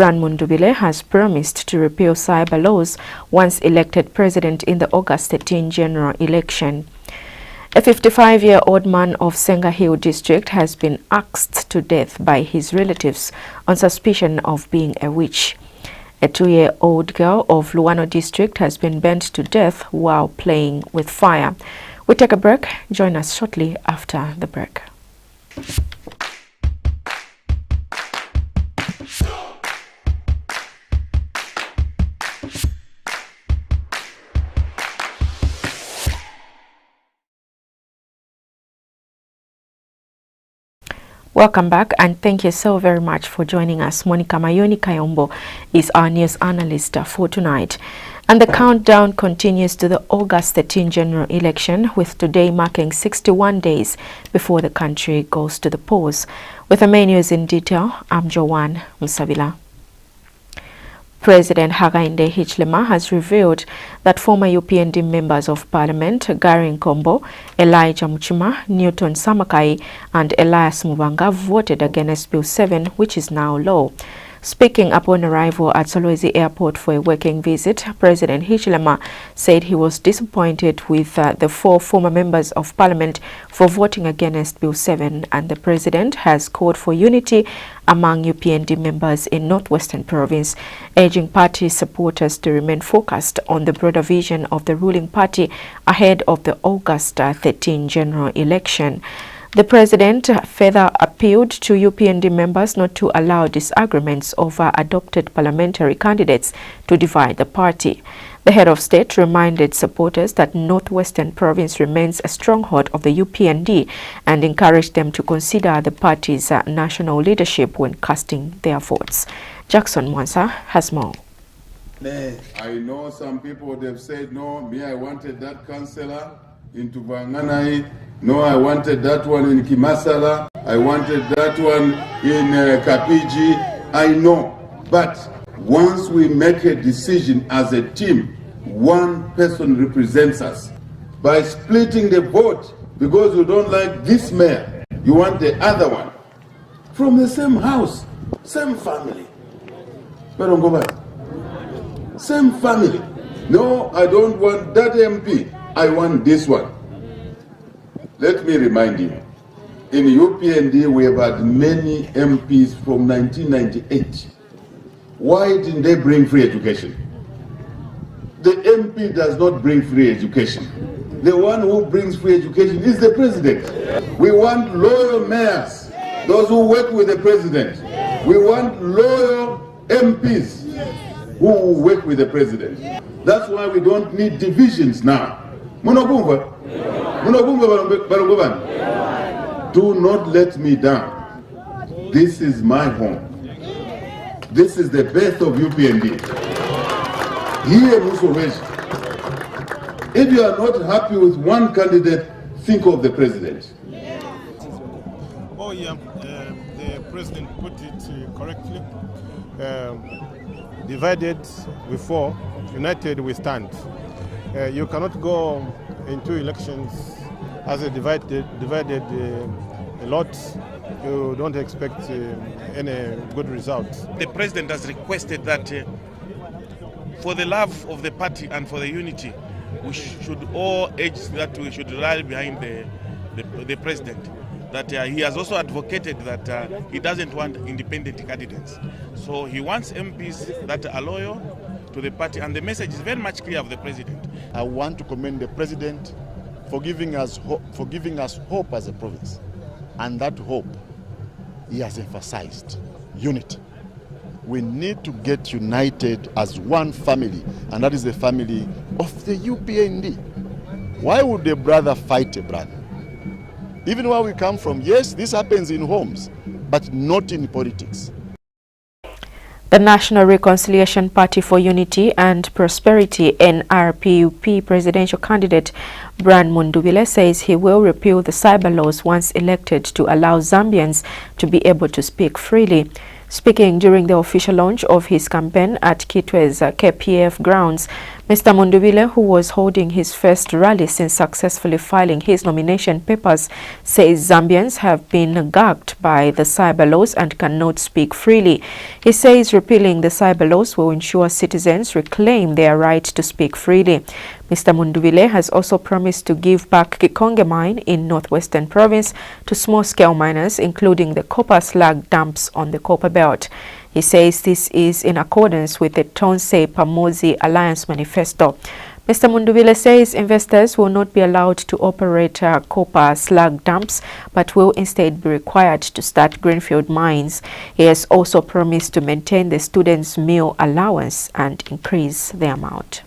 Brian Mundubile has promised to repeal cyber laws once elected president in the August 13 general election. A 55-year-old man of Senga Hill district has been axed to death by his relatives on suspicion of being a witch. A 2-year-old girl of Luano district has been burnt to death while playing with fire. We take a break. Join us shortly after the break. Welcome back, and thank you so very much for joining us. Monica Mayoni Kayombo is our news analyst for tonight. And the countdown continues to the August 13 general election, with today marking 61 days before the country goes to the polls. With the main news in detail, I'm Joanne Musabila. President Hakainde Hichilema has revealed that former UPND members of Parliament Gary Nkombo, Elijah Muchima, Newton Samakai and Elias Mubanga voted against Bill 7, which is now law. Speaking upon arrival at Solwezi Airport for a working visit, President Hichilema said he was disappointed with the 4 former members of Parliament for voting against Bill 7, and the President has called for unity among UPND members in Northwestern Province, urging party supporters to remain focused on the broader vision of the ruling party ahead of the August 13 general election. The President further appealed to UPND members not to allow disagreements over adopted parliamentary candidates to divide the party. The head of state reminded supporters that Northwestern Province remains a stronghold of the UPND and encouraged them to consider the party's national leadership when casting their votes. Jackson Mwansa has more. I know some people, they've said, no, me, I wanted that councillor in Tuvanganai. No, I wanted that one in Kimasala. I wanted that one in Kapiji. I know. But once we make a decision as a team, one person represents us. By splitting the vote, because you don't like this mayor, you want the other one. From the same house, same family. But don't go back. Same family. No, I don't want that MP. I want this one. Let me remind you, in UPND we have had many MPs from 1998. Why didn't they bring free education? The MP does not bring free education. The one who brings free education is the president. We want loyal mayors, those who work with the president. We want loyal MPs who work with the president. That's why we don't need divisions now. Munogumba. Do not let me down. This is my home. This is the best of UPND. Here, Musoveji. If you are not happy with one candidate, think of the president. Oh yeah, the president put it correctly. Divided we fall, united we stand. You cannot go into elections as a divided lot. You don't expect any good result. The president has requested that for the love of the party and for the unity, we should all urge that we should rally behind the president. That he has also advocated that he doesn't want independent candidates. So he wants MPs that are loyal to the party, and the message is very much clear of the president. I want to commend the president for giving us hope as a province, and that hope he has emphasized unity. We need to get united as one family, and that is the family of the UPND. Why would a brother fight a brother? Even where we come from, yes, this happens in homes, but not in politics. The National Reconciliation Party for Unity and Prosperity NRPUP presidential candidate Brian Mundubile says he will repeal the cyber laws once elected to allow Zambians to be able to speak freely. Speaking during the official launch of his campaign at Kitwe's KPF grounds, Mr. Mundubile, who was holding his first rally since successfully filing his nomination papers, says Zambians have been gagged by the cyber laws and cannot speak freely. He says repealing the cyber laws will ensure citizens reclaim their right to speak freely. Mr. Mundubile has also promised to give back Kikonge mine in Northwestern Province to small-scale miners, including the copper slag dumps on the Copper Belt. He says this is in accordance with the Tonse Pamozi Alliance Manifesto. Mr. Mundubile says investors will not be allowed to operate copper slag dumps, but will instead be required to start greenfield mines. He has also promised to maintain the students' meal allowance and increase the amount.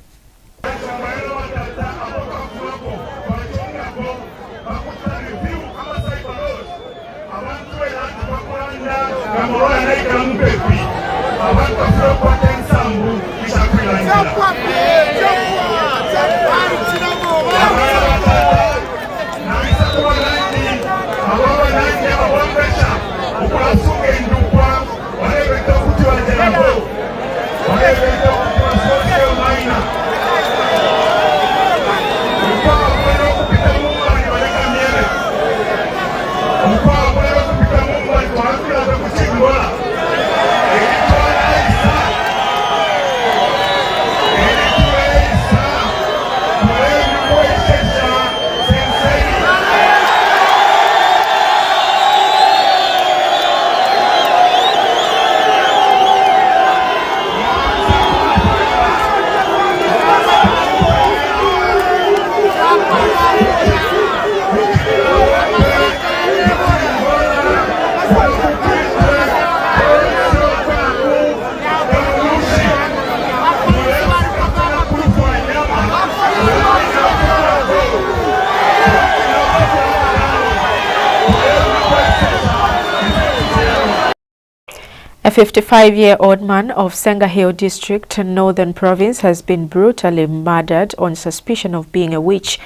A 55-year-old man of Senga Hill District, Northern Province, has been brutally murdered on suspicion of being a witch.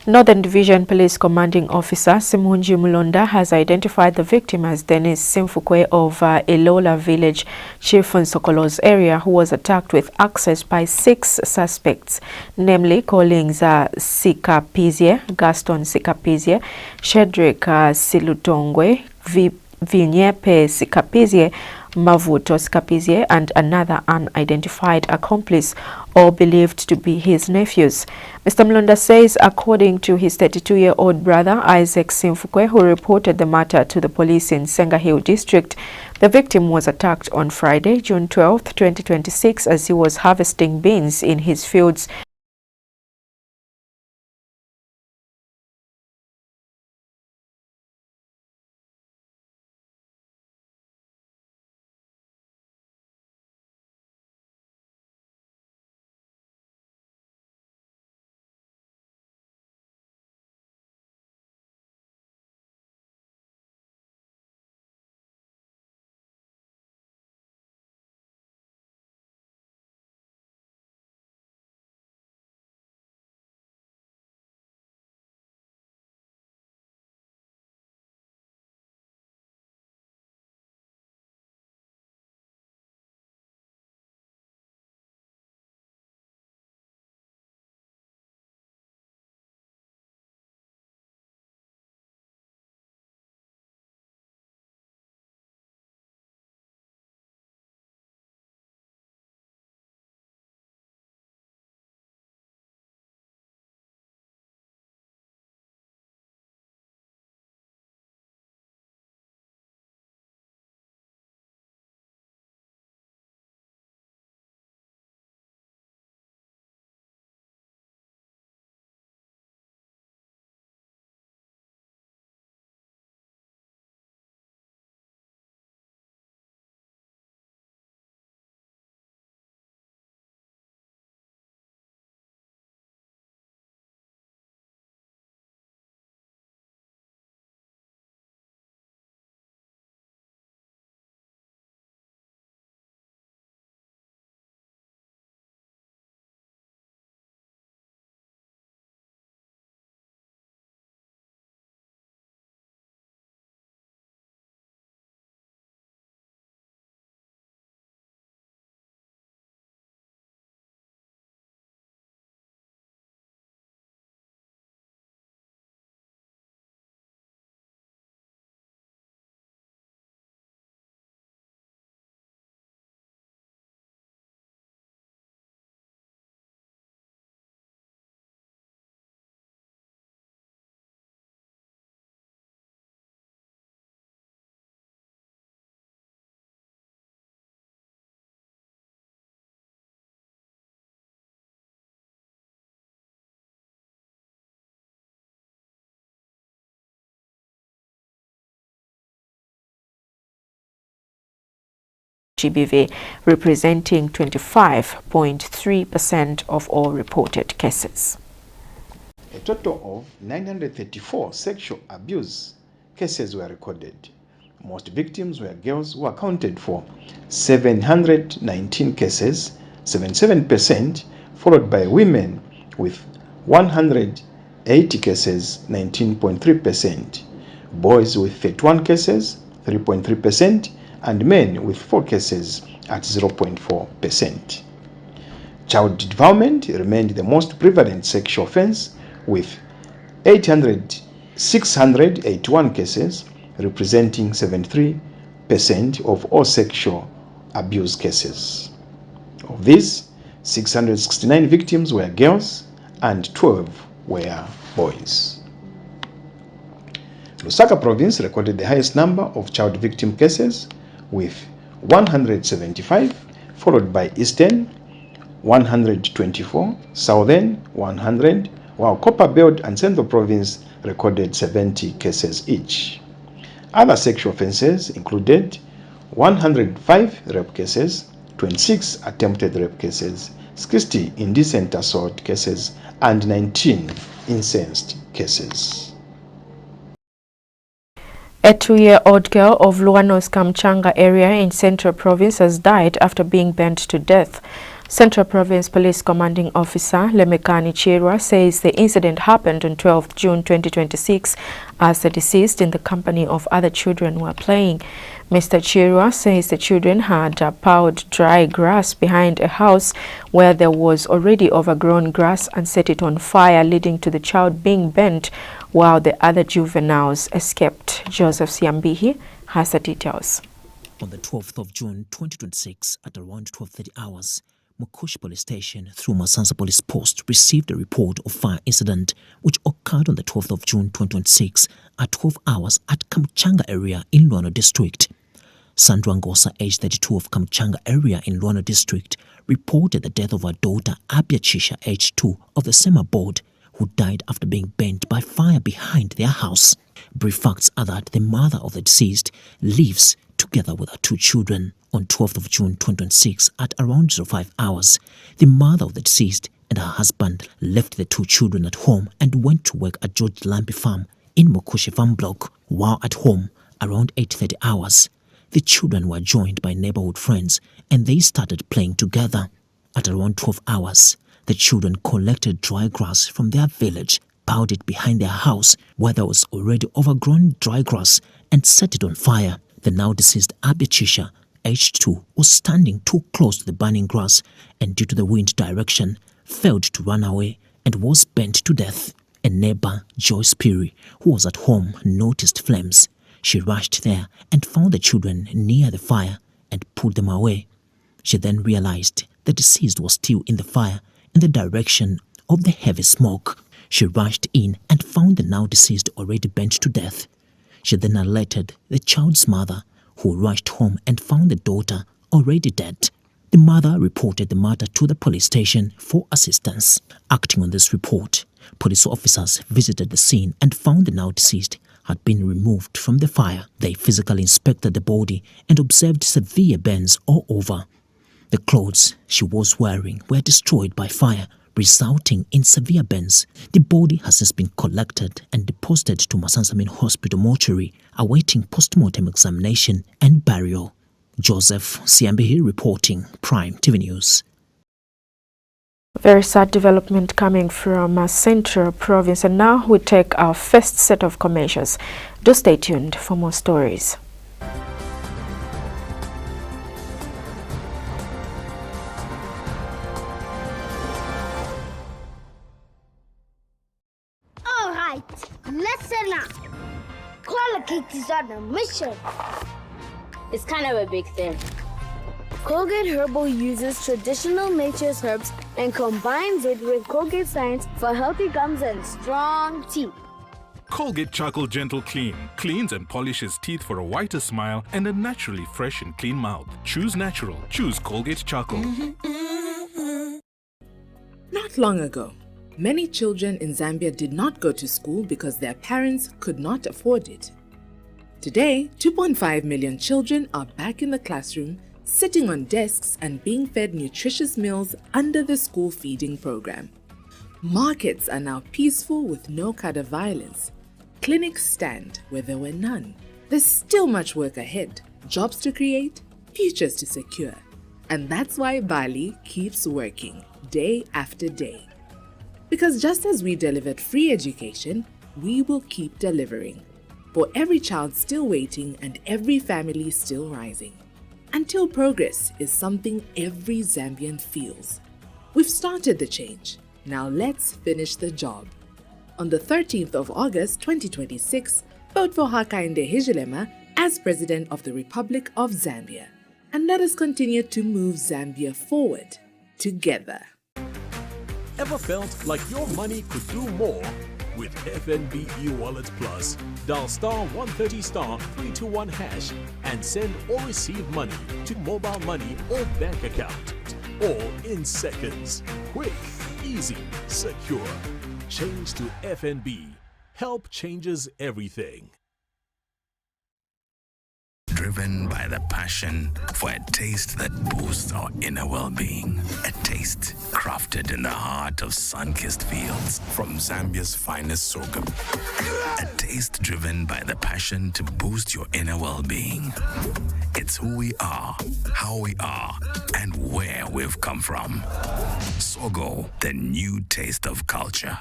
Northern Division Police Commanding Officer Simunji Mulonda has identified the victim as Dennis Simfukwe of Ilola Village, Chiefon Sokolos area, who was attacked with axes by 6 suspects, namely Collins Sikapizie, Gaston Sikapizie, Shedrick Silutongwe, Vinyepe Sikapizie, Mavuto Sikapizie, and another unidentified accomplice, all believed to be his nephews. Mr. Mlonda says, according to his 32-year-old brother, Isaac Simfukwe, who reported the matter to the police in Senga Hill District, the victim was attacked on Friday, June 12, 2026, as he was harvesting beans in his fields GBV, representing 25.3% of all reported cases. A total of 934 sexual abuse cases were recorded. Most victims were girls, who accounted for 719 cases, 77%, followed by women with 180 cases, 19.3%, boys with 31 cases, 3.3%, and men with 4 cases at 0.4%. Child defilement remained the most prevalent sexual offense, with 681 cases, representing 73% of all sexual abuse cases. Of these, 669 victims were girls and 12 were boys. Lusaka province recorded the highest number of child victim cases with 175, followed by Eastern 124, Southern 100, while Copper Belt and Central Province recorded 70 cases each. Other sexual offences included 105 rape cases, 26 attempted rape cases, 60 indecent assault cases, and 19 incest cases. A 2-year-old girl of Luano's Kamchanga area in Central Province has died after being burnt to death. Central Province Police Commanding Officer Lemekani Chirwa says the incident happened on 12 June 2026 as the deceased in the company of other children were playing. Mr. Chirwa says the children had plowed dry grass behind a house where there was already overgrown grass and set it on fire, leading to the child being burnt while the other juveniles escaped. Joseph Siambihi has the details. On the 12th of June 2026 at around 12:30 hours, Mukushi Police Station through Masanza Police Post received a report of fire incident which occurred on the 12th of June 2026 at 12 hours at Kamchanga area in Luano District. Sandra Ngosa, age 32 of Kamchanga area in Luano District, reported the death of her daughter Abia Chisha, age 2 of the same abode, who died after being burnt by fire behind their house. Brief facts are that the mother of the deceased lives together with her 2 children. On 12th of June 2026 at around 05 hours, the mother of the deceased and her husband left the 2 children at home and went to work at George Lampi Farm in Mukushi Farm Block. While at home, around 8:30 hours, the children were joined by neighborhood friends and they started playing together. At around 12 hours, the children collected dry grass from their village, piled it behind their house where there was already overgrown dry grass, and set it on fire. The now deceased Abia Chisha, age 2, was standing too close to the burning grass and due to the wind direction, failed to run away and was burnt to death. A neighbor, Joyce Piri, who was at home, noticed flames. She rushed there and found the children near the fire and pulled them away. She then realized the deceased was still in the fire in the direction of the heavy smoke. She rushed in and found the now deceased already burnt to death. She then alerted the child's mother, who rushed home and found the daughter already dead. The mother reported the matter to the police station for assistance. Acting on this report, police officers visited the scene and found the now deceased had been removed from the fire. They physically inspected the body and observed severe burns all over. The clothes she was wearing were destroyed by fire, resulting in severe burns. The body has since been collected and deposited to Masanza Main Hospital mortuary, awaiting post-mortem examination and burial. Joseph Siambihi reporting, Prime TV News. Very sad development coming from Central Province, and now we take our first set of commercials. Do stay tuned for more stories. Listen up. Colgate is on a mission. It's kind of a big thing. Colgate Herbal uses traditional nature's herbs and combines it with Colgate Science for healthy gums and strong teeth. Colgate Charcoal Gentle Clean cleans and polishes teeth for a whiter smile and a naturally fresh and clean mouth. Choose natural. Choose Colgate Charcoal. Not long ago, many children in Zambia did not go to school because their parents could not afford it. Today, 2.5 million children are back in the classroom sitting on desks and being fed nutritious meals under the school feeding program. Markets are now peaceful with no kind of violence. Clinics stand where there were none. There's still much work ahead, jobs to create, futures to secure. And that's why Bali keeps working day after day. Because just as we delivered free education, we will keep delivering. For every child still waiting and every family still rising. Until progress is something every Zambian feels. We've started the change. Now let's finish the job. On the 13th of August 2026, vote for Hakainde Hichilema as President of the Republic of Zambia. And let us continue to move Zambia forward together. Ever felt like your money could do more? With FNB eWallet Plus, dial *130*321# and send or receive money to mobile money or bank account. All in seconds. Quick, easy, secure. Change to FNB. Help changes everything. Driven by the passion for a taste that boosts our inner well-being. A taste crafted in the heart of sun-kissed fields from Zambia's finest sorghum. A taste driven by the passion to boost your inner well-being. It's who we are, how we are, and where we've come from. Sogo, the new taste of culture.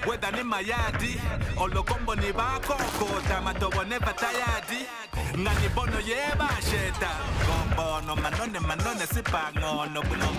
Whether ni mayadi olokombo ni bakoko tamatobo ne batayadi ngani bono yeba sheta kombo no manone sipango no buno.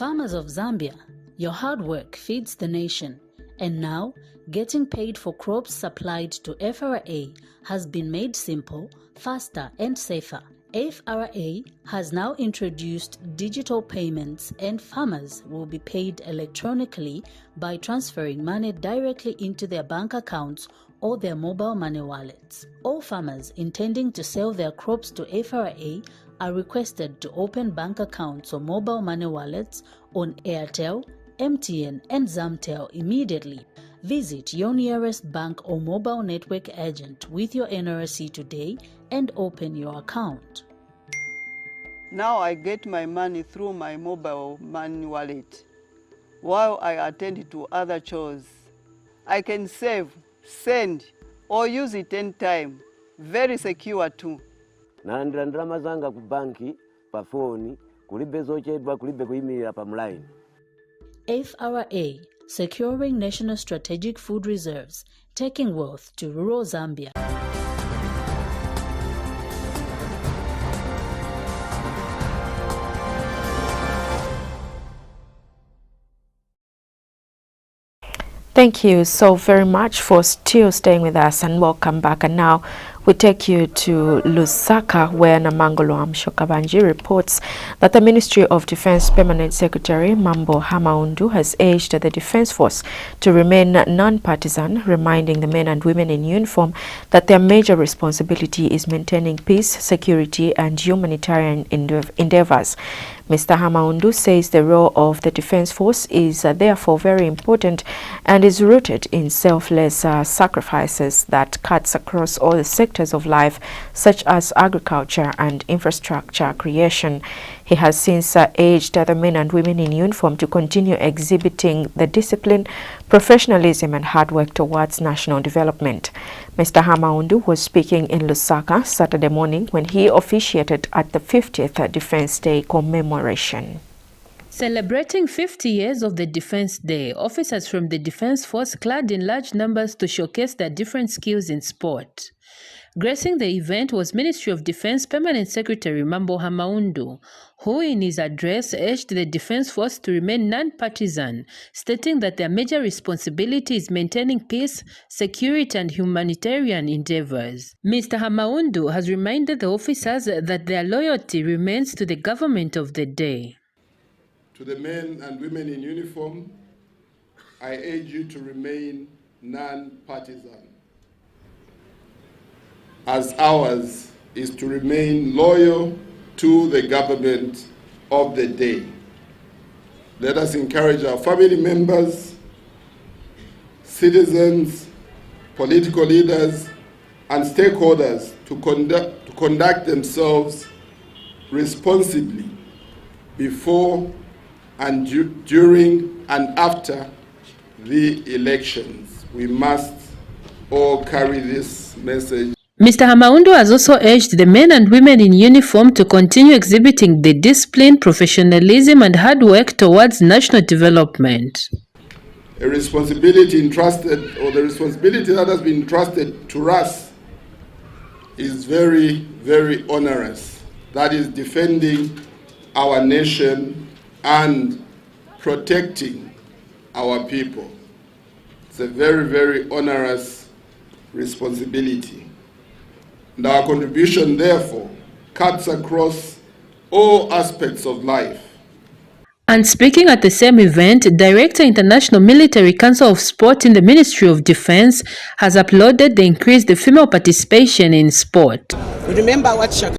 Farmers of Zambia, your hard work feeds the nation, and now getting paid for crops supplied to FRA has been made simple, faster and safer. FRA has now introduced digital payments, and farmers will be paid electronically by transferring money directly into their bank accounts or their mobile money wallets. All farmers intending to sell their crops to FRA are requested to open bank accounts or mobile money wallets on Airtel, MTN and Zamtel immediately. Visit your nearest bank or mobile network agent with your NRC today and open your account. Now I get my money through my mobile money wallet. While I attend to other chores, I can save, send or use it anytime. Very secure too. Nalandira ndalama zanga ku banki pa phone kulibe zochedwa kulibe kuyimirira pa mline. FRA, securing national strategic food reserves, taking wealth to rural Zambia. Thank you so very much for still staying with us, and welcome back. And now We take you to Lusaka, where Namangolo Amshokabanji reports that the Ministry of Defense Permanent Secretary Mambo Hamaundu has urged the Defense Force to remain non-partisan, reminding the men and women in uniform that their major responsibility is maintaining peace, security, and humanitarian endeavors. Mr. Hamaundu says the role of the Defense Force is therefore very important and is rooted in selfless sacrifices that cuts across all the sectors of life, such as agriculture and infrastructure creation. He has since urged the men and women in uniform to continue exhibiting the discipline, professionalism, and hard work towards national development. Mr. Hamaundu was speaking in Lusaka Saturday morning when he officiated at the 50th Defense Day commemoration. Celebrating 50 years of the Defense Day, officers from the Defense Force clad in large numbers to showcase their different skills in sport. Gracing the event was Ministry of Defense Permanent Secretary Mambo Hamaundu, who in his address urged the Defense Force to remain non-partisan, stating that their major responsibility is maintaining peace, security, and humanitarian endeavors. Mr. Hamaundu has reminded the officers that their loyalty remains to the government of the day. To the men and women in uniform, I urge you to remain non-partisan, as ours is to remain loyal to the government of the day. Let us encourage our family members, citizens, political leaders, and stakeholders to conduct themselves responsibly before and during and after the elections. We must all carry this message. Mr. Hamaundu has also urged the men and women in uniform to continue exhibiting the discipline, professionalism, and hard work towards national development. A responsibility entrusted, or the responsibility that has been entrusted to us, is very, very onerous. That is defending our nation and protecting our people. It's a very, very onerous responsibility. And our contribution, therefore, cuts across all aspects of life. And speaking at the same event, Director International Military Council of Sport in the Ministry of Defense has applauded the increased female participation in sport. Remember what Shaka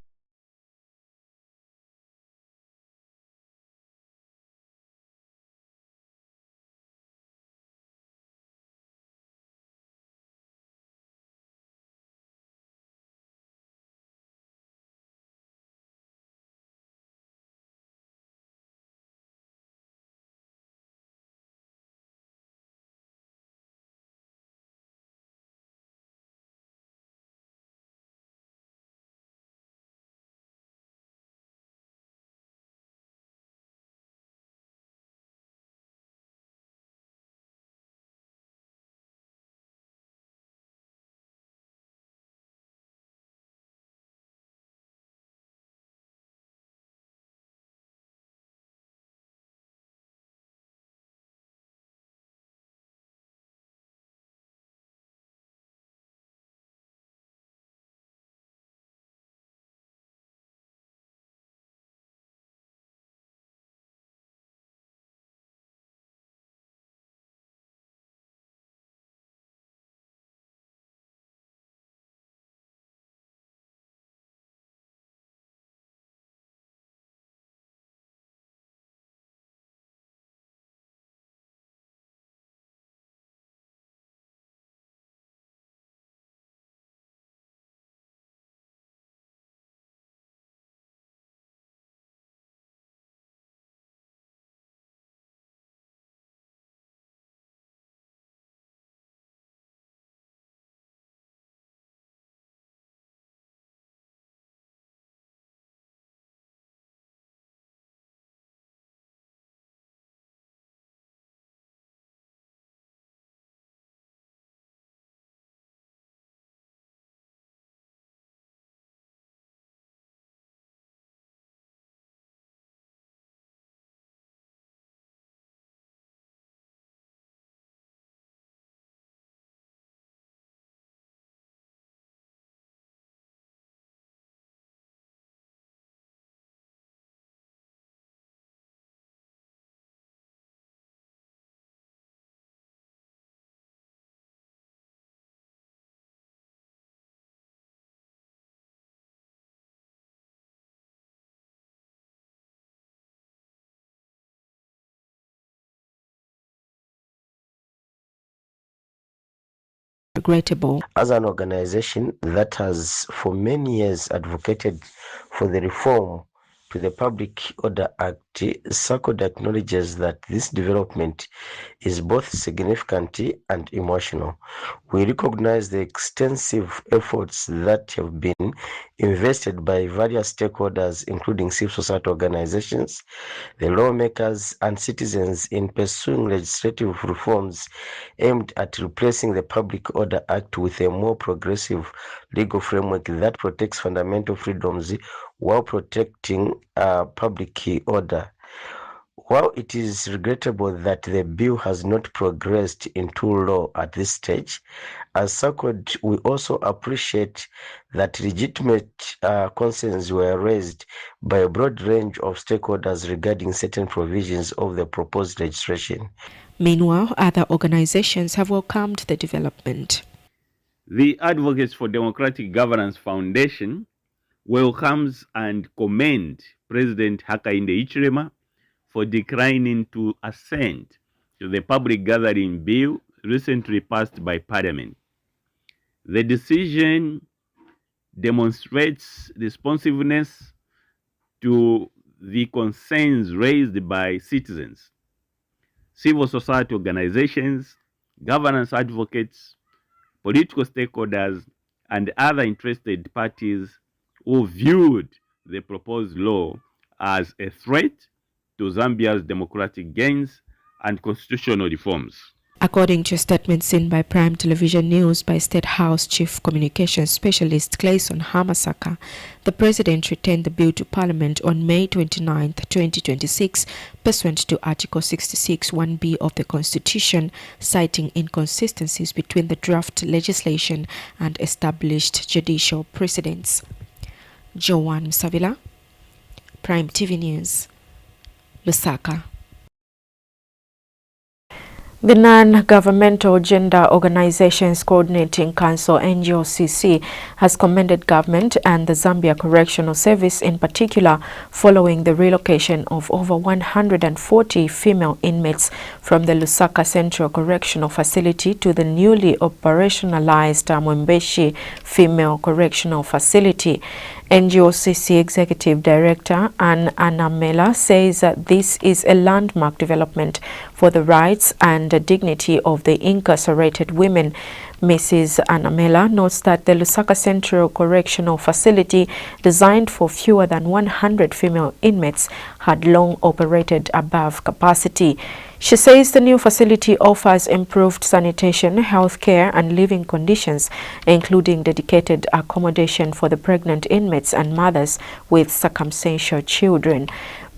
regrettable. As an organization that has for many years advocated for the reform to the Public Order Act, SACOD acknowledges that this development is both significant and emotional. We recognize the extensive efforts that have been invested by various stakeholders, including civil society organizations, the lawmakers, and citizens in pursuing legislative reforms aimed at replacing the Public Order Act with a more progressive legal framework that protects fundamental freedoms while protecting public order. While it is regrettable that the bill has not progressed into law at this stage, as SACOD, we also appreciate that legitimate concerns were raised by a broad range of stakeholders regarding certain provisions of the proposed legislation. Meanwhile, other organizations have welcomed the development. The Advocates for Democratic Governance Foundation welcomes and commends President Hakainde Hichilema for declining to assent to the public gathering bill recently passed by Parliament. The decision demonstrates responsiveness to the concerns raised by citizens, civil society organizations, governance advocates, political stakeholders, and other interested parties who viewed the proposed law as a threat to Zambia's democratic gains and constitutional reforms. According to a statement seen by Prime Television News by State House Chief Communications Specialist Clayson Hamasaka, the President returned the bill to Parliament on May 29, 2026, pursuant to Article 66(1)(b) of the Constitution, citing inconsistencies between the draft legislation and established judicial precedents. Joanne Savila, Prime TV News, Lusaka. The Non-Governmental Gender Organizations Coordinating Council (NGOCC) has commended government and the Zambia Correctional Service in particular following the relocation of over 140 female inmates from the Lusaka Central Correctional Facility to the newly operationalized Mwembeshi Female Correctional Facility. NGOCC Executive Director Ann Anamela says that this is a landmark development for the rights and dignity of the incarcerated women. Mrs. Anamela notes that the Lusaka Central Correctional Facility, designed for fewer than 100 female inmates, had long operated above capacity. She says the new facility offers improved sanitation, health care, and living conditions, including dedicated accommodation for the pregnant inmates and mothers with circumstantial children.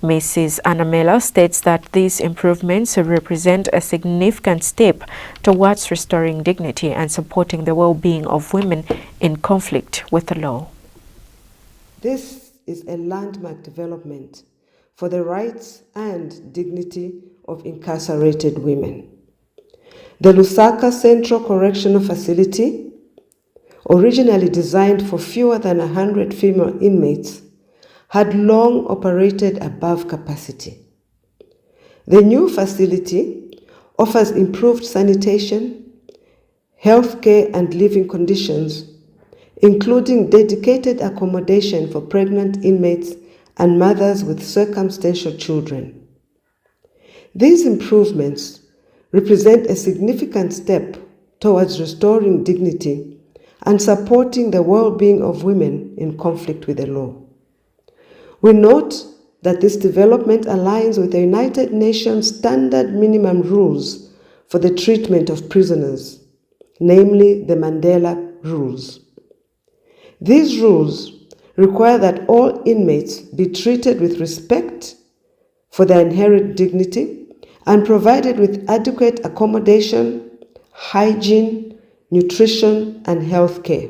Mrs. Anamela states that these improvements represent a significant step towards restoring dignity and supporting the well-being of women in conflict with the law. This is a landmark development for the rights and dignity of incarcerated women. The Lusaka Central Correctional Facility, originally designed for fewer than 100 female inmates, had long operated above capacity. The new facility offers improved sanitation, health care, and living conditions, including dedicated accommodation for pregnant inmates and mothers with circumstantial children. These improvements represent a significant step towards restoring dignity and supporting the well-being of women in conflict with the law. We note that this development aligns with the United Nations standard minimum rules for the treatment of prisoners, namely the Mandela Rules. These rules require that all inmates be treated with respect for their inherent dignity and provided with adequate accommodation, hygiene, nutrition, and health care.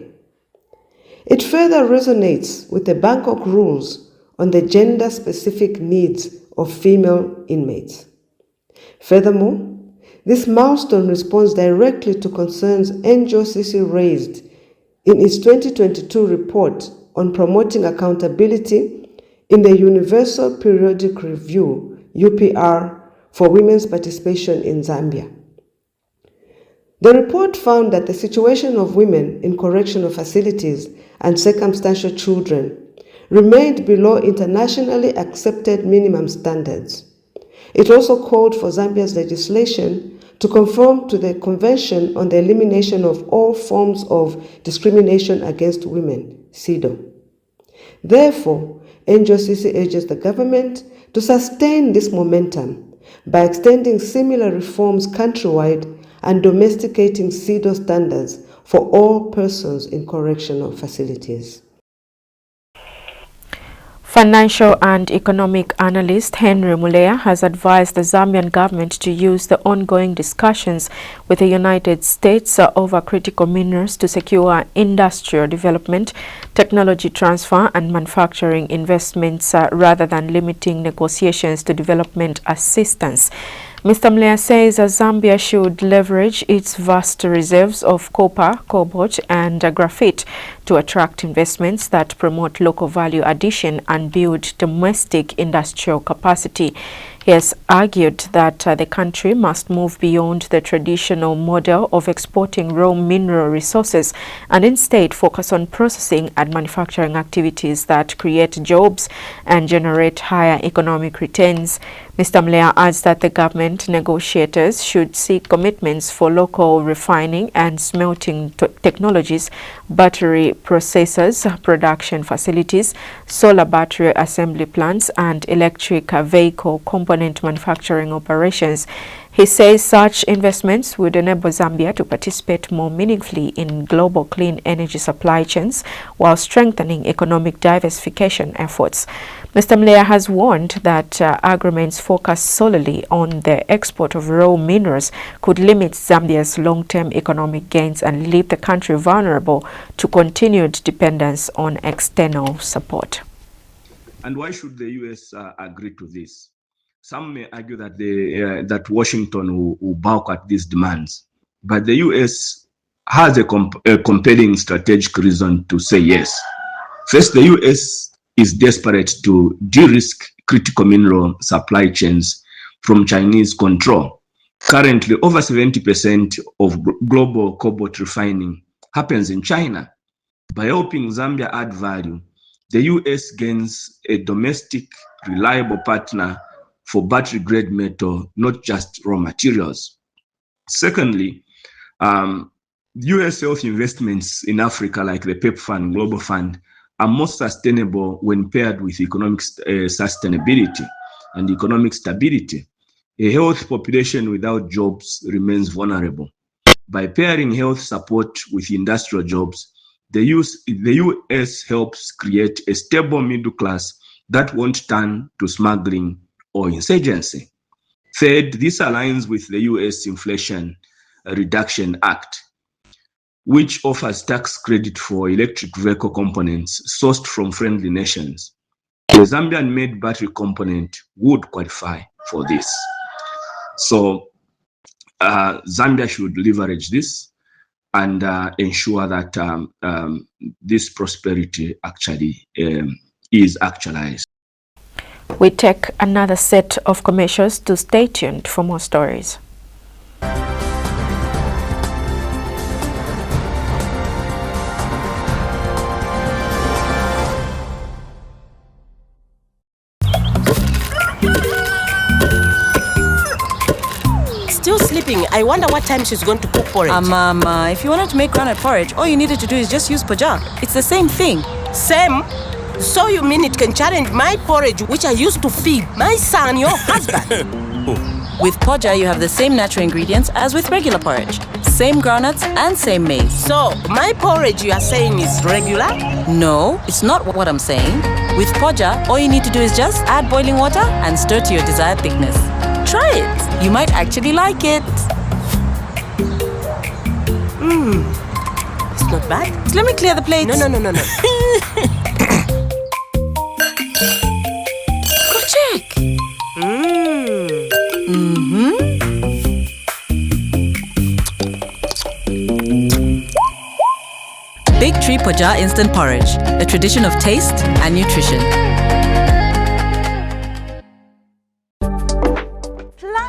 It further resonates with the Bangkok Rules on the gender-specific needs of female inmates. Furthermore, this milestone responds directly to concerns NGOCC raised in its 2022 report on promoting accountability in the Universal Periodic Review, UPR, for women's participation in Zambia. The report found that the situation of women in correctional facilities and circumstantial children remained below internationally accepted minimum standards. It also called for Zambia's legislation to conform to the Convention on the Elimination of All Forms of Discrimination Against Women, CEDAW. Therefore, NGOCC urges the government to sustain this momentum by extending similar reforms countrywide and domesticating CEDAW standards for all persons in correctional facilities. Financial and economic analyst Henry Mulea has advised the Zambian government to use the ongoing discussions with the United States over critical minerals to secure industrial development, technology transfer and manufacturing investments rather than limiting negotiations to development assistance. Mr. Mulea says Zambia should leverage its vast reserves of copper, cobalt and graphite to attract investments that promote local value addition and build domestic industrial capacity. He has argued that the country must move beyond the traditional model of exporting raw mineral resources and instead focus on processing and manufacturing activities that create jobs and generate higher economic returns. Mr. Mulea adds that the government negotiators should seek commitments for local refining and smelting technologies, battery processors, production facilities, solar battery assembly plants, and electric vehicle component manufacturing operations. He says such investments would enable Zambia to participate more meaningfully in global clean energy supply chains while strengthening economic diversification efforts. Mr. Mulea has warned that agreements focused solely on the export of raw minerals could limit Zambia's long-term economic gains and leave the country vulnerable to continued dependence on external support. And why should the U.S. agree to this? Some may argue that that Washington will balk at these demands, but the U.S. has a compelling strategic reason to say yes. First, the U.S. is desperate to de-risk critical mineral supply chains from Chinese control. Currently, over 70% of global cobalt refining happens in China. By helping Zambia add value, the U.S. gains a domestic, reliable partner for battery-grade metal, not just raw materials. Secondly, U.S. health investments in Africa, like the PEP Fund, Global Fund, are more sustainable when paired with economic sustainability and economic stability. A healthy population without jobs remains vulnerable. By pairing health support with industrial jobs, the U.S. helps create a stable middle class that won't turn to smuggling or insurgency. Third, this aligns with the U.S. Inflation Reduction Act, which offers tax credit for electric vehicle components sourced from friendly nations. The Zambian-made battery component would qualify for this. So Zambia should leverage this and ensure that this prosperity actually is actualized. We take another set of commercials to stay tuned for more stories. Still sleeping. I wonder what time she's going to cook porridge. Mama, if you wanted to make groundnut porridge, all you needed to do is just use Poja. It's the same thing. Same? So you mean it can challenge my porridge, which I used to feed my son, your husband? With Poja, you have the same natural ingredients as with regular porridge. Same groundnuts and same maize. So, my porridge you are saying is regular? No, it's not what I'm saying. With Poja, all you need to do is just add boiling water and stir to your desired thickness. Try it. You might actually like it. It's not bad. So let me clear the plates. No. Go check. Big Tree Poja Instant Porridge, a tradition of taste and nutrition.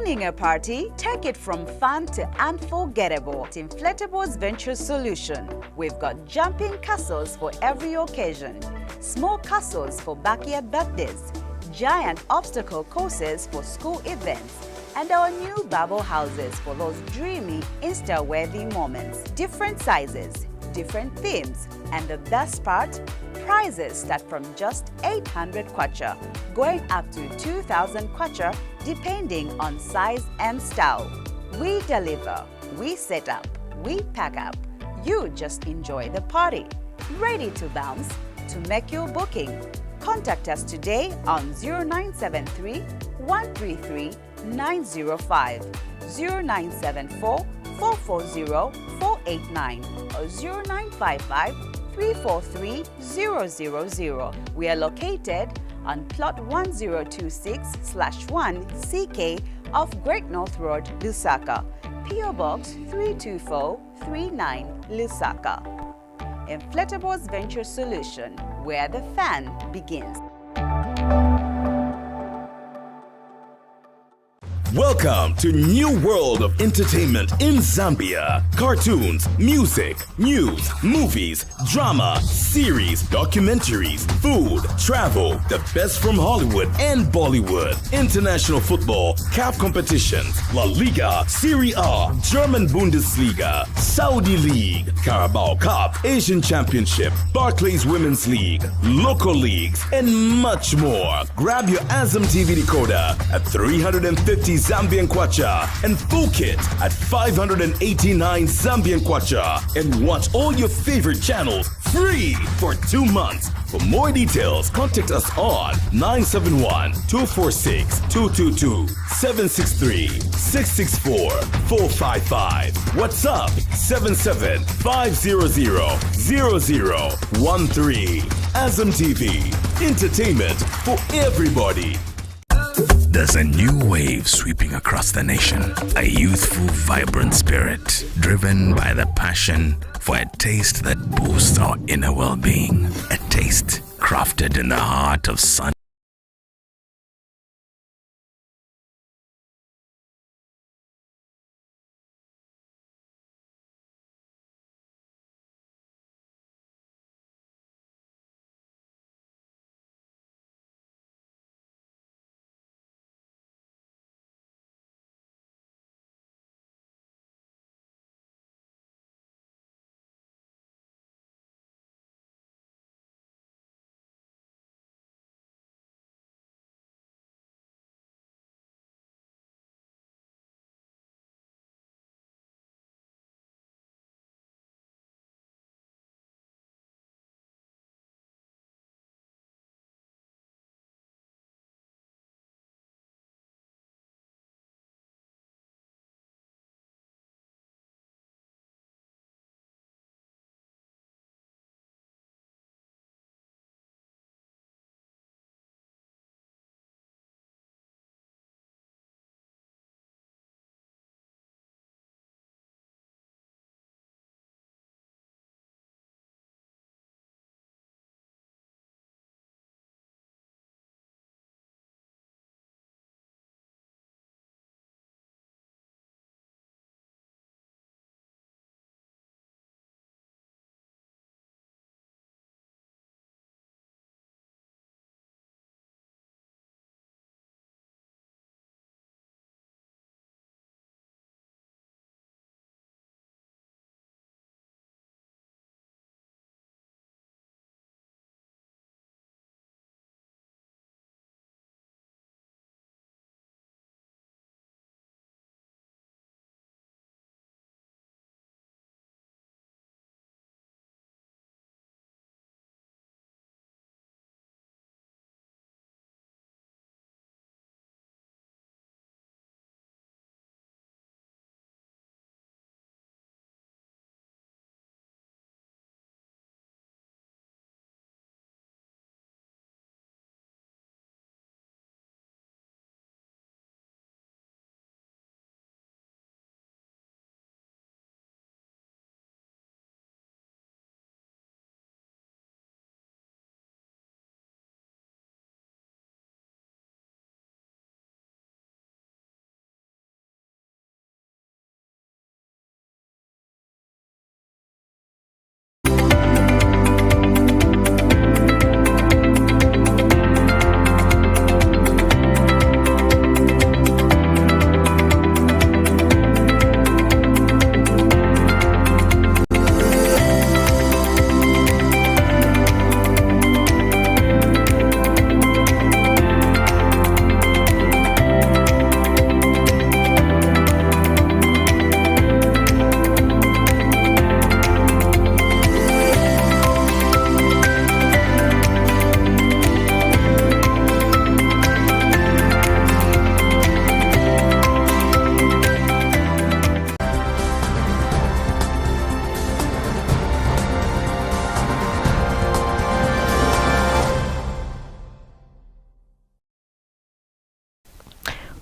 Planning a party? Take it from fun to unforgettable. At Inflatables Venture Solution, we've got jumping castles for every occasion, small castles for backyard birthdays, giant obstacle courses for school events, and our new bubble houses for those dreamy, Insta-worthy moments. Different sizes, different themes, and the best part, prizes start from just 800 kwacha, going up to 2,000 kwacha depending on size and style. We deliver, we set up, we pack up. You just enjoy the party. Ready to bounce? To make your booking, contact us today on 0973 133 905, 0974 440 489, or 0955 343 000. We are located on plot 1026/1 CK of Great North Road, Lusaka. PO Box 32439, Lusaka. Inflatables Venture Solution, where the fun begins. Welcome to New World of Entertainment in Zambia. Cartoons, music, news, movies, drama, series, documentaries, food, travel, the best from Hollywood and Bollywood, international football, CAF competitions, La Liga, Serie A, German Bundesliga, Saudi League, Carabao Cup, Asian Championship, Barclays Women's League, local leagues, and much more. Grab your Azam TV decoder at 350 Zambian Kwacha and full kit at 589 Zambian Kwacha, and watch all your favorite channels free for 2 months. For more details, contact us on 971-246-222, 763-664-455. WhatsApp 77-500-0013. Azam TV, entertainment for everybody. There's a new wave sweeping across the nation, a youthful, vibrant spirit driven by the passion for a taste that boosts our inner well-being, a taste crafted in the heart of sun.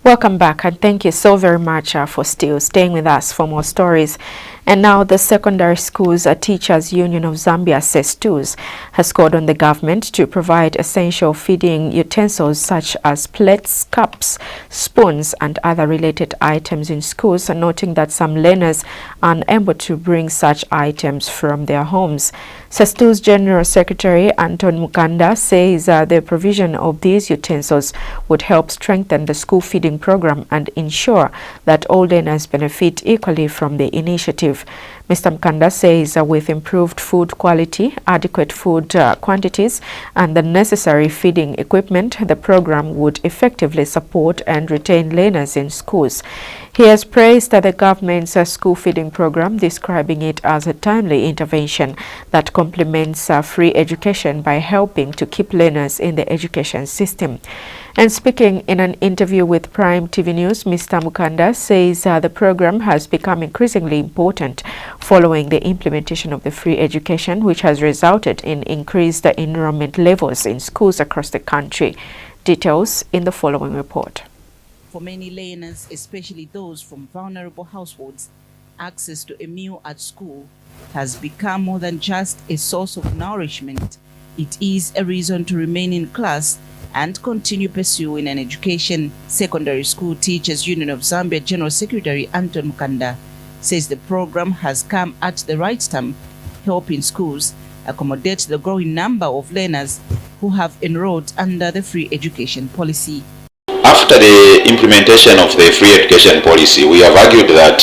Welcome back, and thank you so very much for still staying with us for more stories. And now the Secondary Schools Teachers Union of Zambia, SESTUS, has called on the government to provide essential feeding utensils such as plates, cups, spoons and other related items in schools, noting that some learners are unable to bring such items from their homes. SESTUS General Secretary Anton Mukanda says the provision of these utensils would help strengthen the school feeding program and ensure that all learners benefit equally from the initiative. Mr. Mukanda says with improved food quality, adequate food quantities and the necessary feeding equipment, the program would effectively support and retain learners in schools. He has praised the government's school feeding program, describing it as a timely intervention that complements free education by helping to keep learners in the education system. And speaking in an interview with Prime TV News, Mr. Mukanda says the program has become increasingly important following the implementation of the free education, which has resulted in increased enrollment levels in schools across the country. Details in the following report. For many learners, especially those from vulnerable households, access to a meal at school has become more than just a source of nourishment. It is a reason to remain in class and continue pursuing an education. Secondary School Teachers Union of Zambia General Secretary Anton Mukanda says the program has come at the right time, helping schools accommodate the growing number of learners who have enrolled under the free education policy. After the implementation of the free education policy, we have argued that,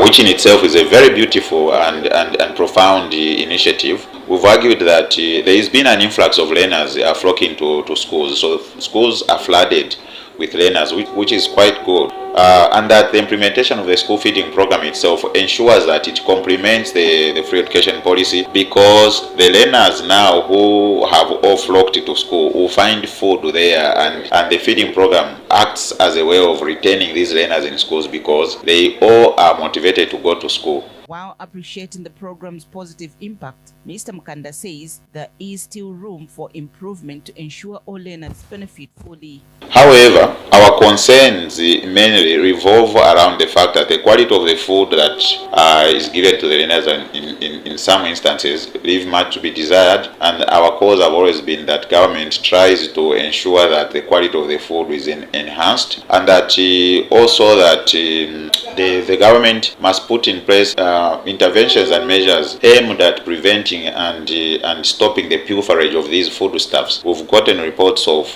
which in itself is a very beautiful and profound initiative, we've argued that there has been an influx of learners flocking to schools. So schools are flooded with learners, which is quite good. And that the implementation of the school feeding program itself ensures that it complements the free education policy, because the learners now who have all flocked to school will find food there, and the feeding program acts as a way of retaining these learners in schools because they all are motivated to go to school. While appreciating the program's positive impact, Mr. Mukanda says there is still room for improvement to ensure all learners benefit fully. However, our concerns mainly revolve around the fact that the quality of the food that is given to the learners in some instances leave much to be desired, and our cause have always been that government tries to ensure that the quality of the food is enhanced, and that also that the government must put in place interventions and measures aimed at preventing and stopping the pilferage of these foodstuffs. We've gotten reports of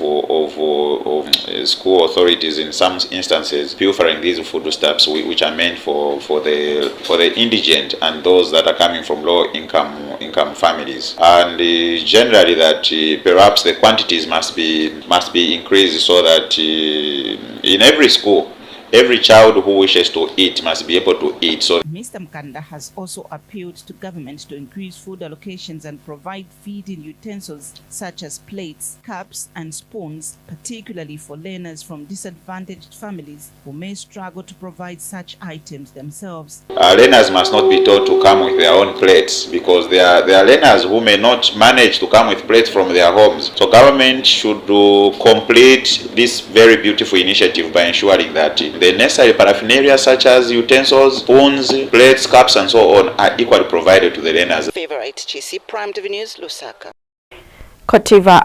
school authorities in some instances pilfering these foodstuffs which are meant for the indigent and those that are coming from low income families, and generally that perhaps the quantities must be increased so that in every school every child who wishes to eat must be able to eat. So Mr. Mukanda has also appealed to government to increase food allocations and provide feeding utensils such as plates, cups and spoons, particularly for learners from disadvantaged families who may struggle to provide such items themselves. Learners must not be told to come with their own plates, because there are learners who may not manage to come with plates from their homes. So government should complete this very beautiful initiative by ensuring that the necessary paraphernalia such as utensils, spoons, plates, cups and so on are equally provided to the learners. Favorite GC Prime TV News, Lusaka. Cotiva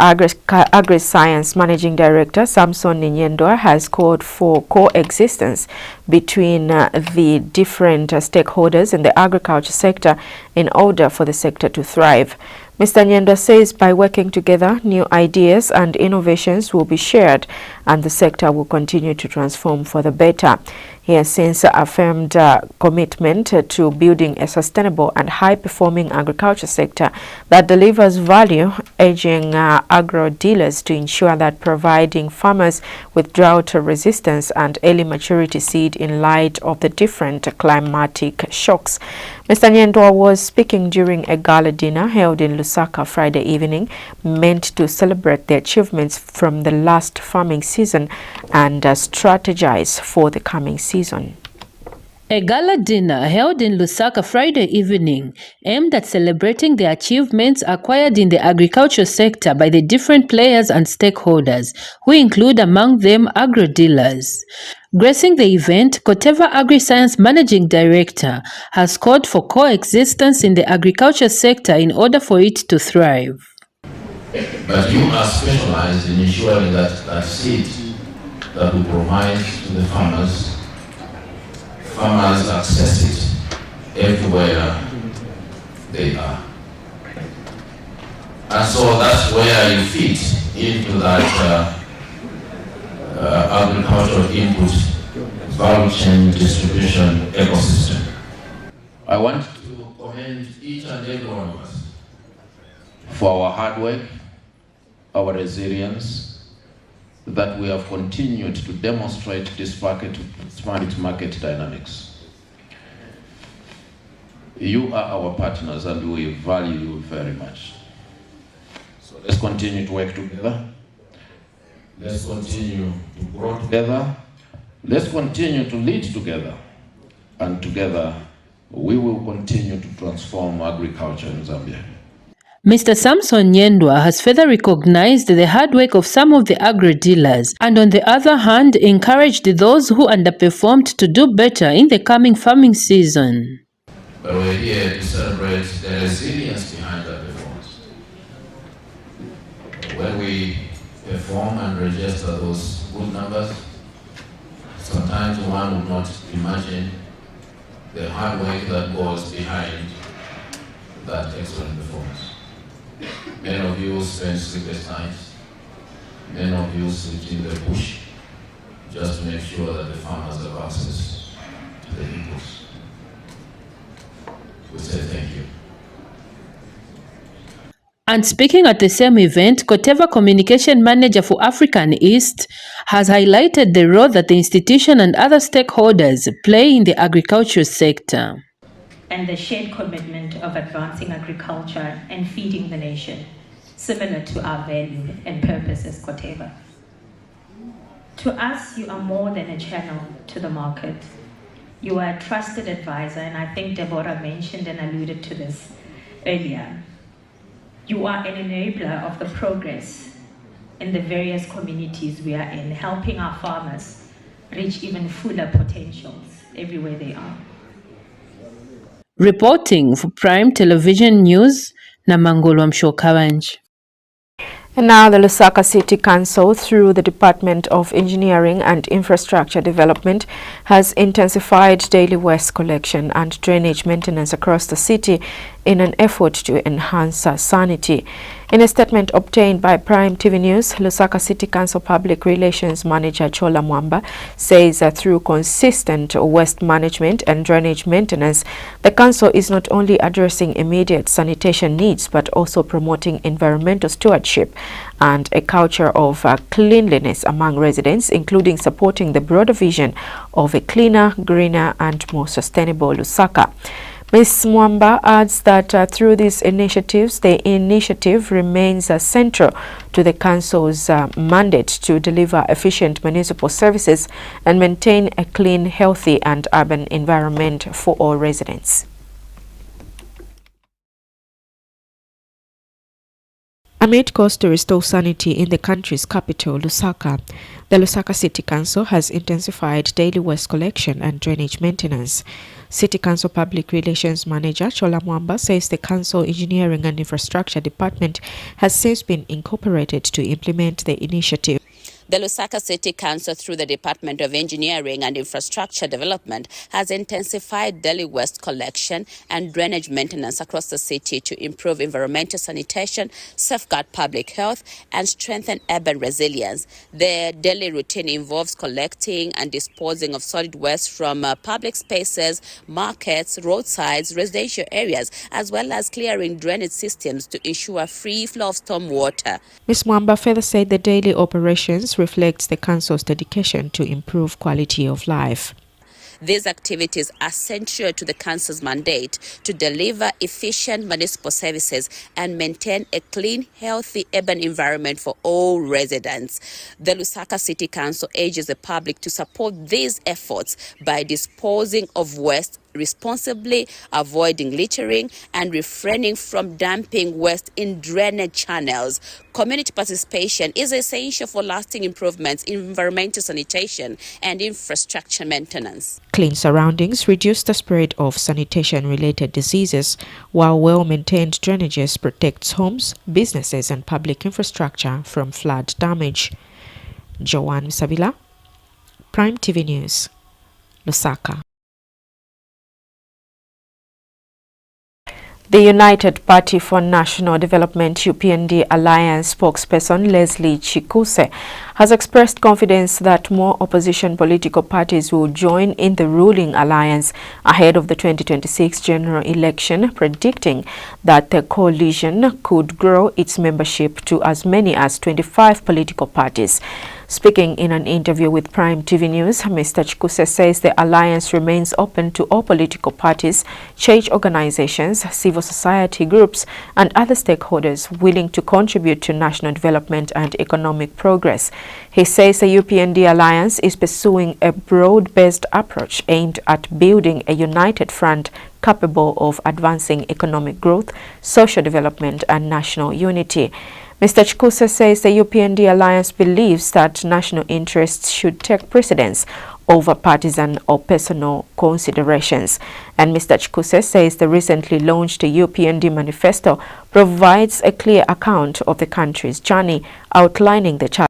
Agri-Science Managing Director Samson Ninyendwa has called for coexistence between the different stakeholders in the agriculture sector in order for the sector to thrive. Mr. Nyendwa says by working together, new ideas and innovations will be shared and the sector will continue to transform for the better. He has since affirmed commitment to building a sustainable and high-performing agriculture sector that delivers value, urging agro dealers to ensure that providing farmers with drought resistance and early maturity seed in light of the different climatic shocks. Mr. Nyendwa was speaking during a gala dinner held in Lusaka Friday evening, meant to celebrate the achievements from the last farming season and strategize for the coming season. A gala dinner held in Lusaka Friday evening aimed at celebrating the achievements acquired in the agriculture sector by the different players and stakeholders, who include among them agro-dealers. Gracing the event, Koteva Agri-Science Managing Director has called for coexistence in the agriculture sector in order for it to thrive. But you are specialized in ensuring that seed that we provide to the farmers access it everywhere they are. And so that's where you fit into that agricultural input value chain distribution ecosystem. I want to commend each and every one of us for our hard work, our resilience, that we have continued to demonstrate despite market dynamics. You are our partners and we value you very much. So let's continue to work together. Let's continue to grow together. Let's continue to lead together. And together, we will continue to transform agriculture in Zambia. Mr. Samson Nyendwa has further recognized the hard work of some of the agro-dealers and on the other hand encouraged those who underperformed to do better in the coming farming season. But we're here to celebrate the resilience behind that performance. When we perform and register those good numbers, sometimes one would not imagine the hard work that goes behind that excellent performance. Many of you spend sleepless nights. Many of you sit in the bush just to make sure that the farmers have access to the inputs. We say thank you. And speaking at the same event, Koteva Communication Manager for African East has highlighted the role that the institution and other stakeholders play in the agriculture sector. And the shared commitment of advancing agriculture and feeding the nation, similar to our value and purpose as Koteva. To us, you are more than a channel to the market. You are a trusted advisor, and I think Deborah mentioned and alluded to this earlier. You are an enabler of the progress in the various communities we are in, helping our farmers reach even fuller potentials everywhere they are. Reporting for Prime Television News, Namangolo Mshokawanj. And now the Lusaka City Council, through the Department of Engineering and Infrastructure Development, has intensified daily waste collection and drainage maintenance across the city in an effort to enhance sanity. In a statement obtained by Prime TV News, Lusaka City Council Public Relations Manager Chola Mwamba says that through consistent waste management and drainage maintenance, the council is not only addressing immediate sanitation needs but also promoting environmental stewardship and a culture of cleanliness among residents, including supporting the broader vision of a cleaner, greener and more sustainable Lusaka. Ms. Mwamba adds that through these initiatives, the initiative remains central to the Council's mandate to deliver efficient municipal services and maintain a clean, healthy and urban environment for all residents. Amid calls to restore sanity in the country's capital, Lusaka, the Lusaka City Council has intensified daily waste collection and drainage maintenance. City Council Public Relations Manager Chola Mwamba says the Council Engineering and Infrastructure Department has since been incorporated to implement the initiative. The Lusaka City Council, through the Department of Engineering and Infrastructure Development, has intensified daily waste collection and drainage maintenance across the city to improve environmental sanitation, safeguard public health, and strengthen urban resilience. The daily routine involves collecting and disposing of solid waste from public spaces, markets, roadsides, residential areas, as well as clearing drainage systems to ensure free flow of storm water. Ms. Mwamba further said the daily operations reflects the Council's dedication to improve quality of life. These activities are central to the Council's mandate to deliver efficient municipal services and maintain a clean, healthy urban environment for all residents. The Lusaka City Council urges the public to support these efforts by disposing of waste responsibly, avoiding littering, and refraining from dumping waste in drainage channels. Community participation is essential for lasting improvements in environmental sanitation and infrastructure maintenance. Clean surroundings reduce the spread of sanitation-related diseases, while well-maintained drainages protects homes, businesses, and public infrastructure from flood damage. Joanne Sabila, Prime TV News, Lusaka. The United Party for National Development UPND Alliance spokesperson Leslie Chikuse has expressed confidence that more opposition political parties will join in the ruling alliance ahead of the 2026 general election, predicting that the coalition could grow its membership to as many as 25 political parties. Speaking in an interview with Prime TV News, Mr. Chikuse says the alliance remains open to all political parties, church organizations, civil society groups, and other stakeholders willing to contribute to national development and economic progress. He says the UPND alliance is pursuing a broad-based approach aimed at building a united front capable of advancing economic growth, social development, and national unity. Mr. Chikuse says the UPND alliance believes that national interests should take precedence over partisan or personal considerations. And Mr. Chikuse says the recently launched UPND manifesto provides a clear account of the country's journey, outlining the challenges.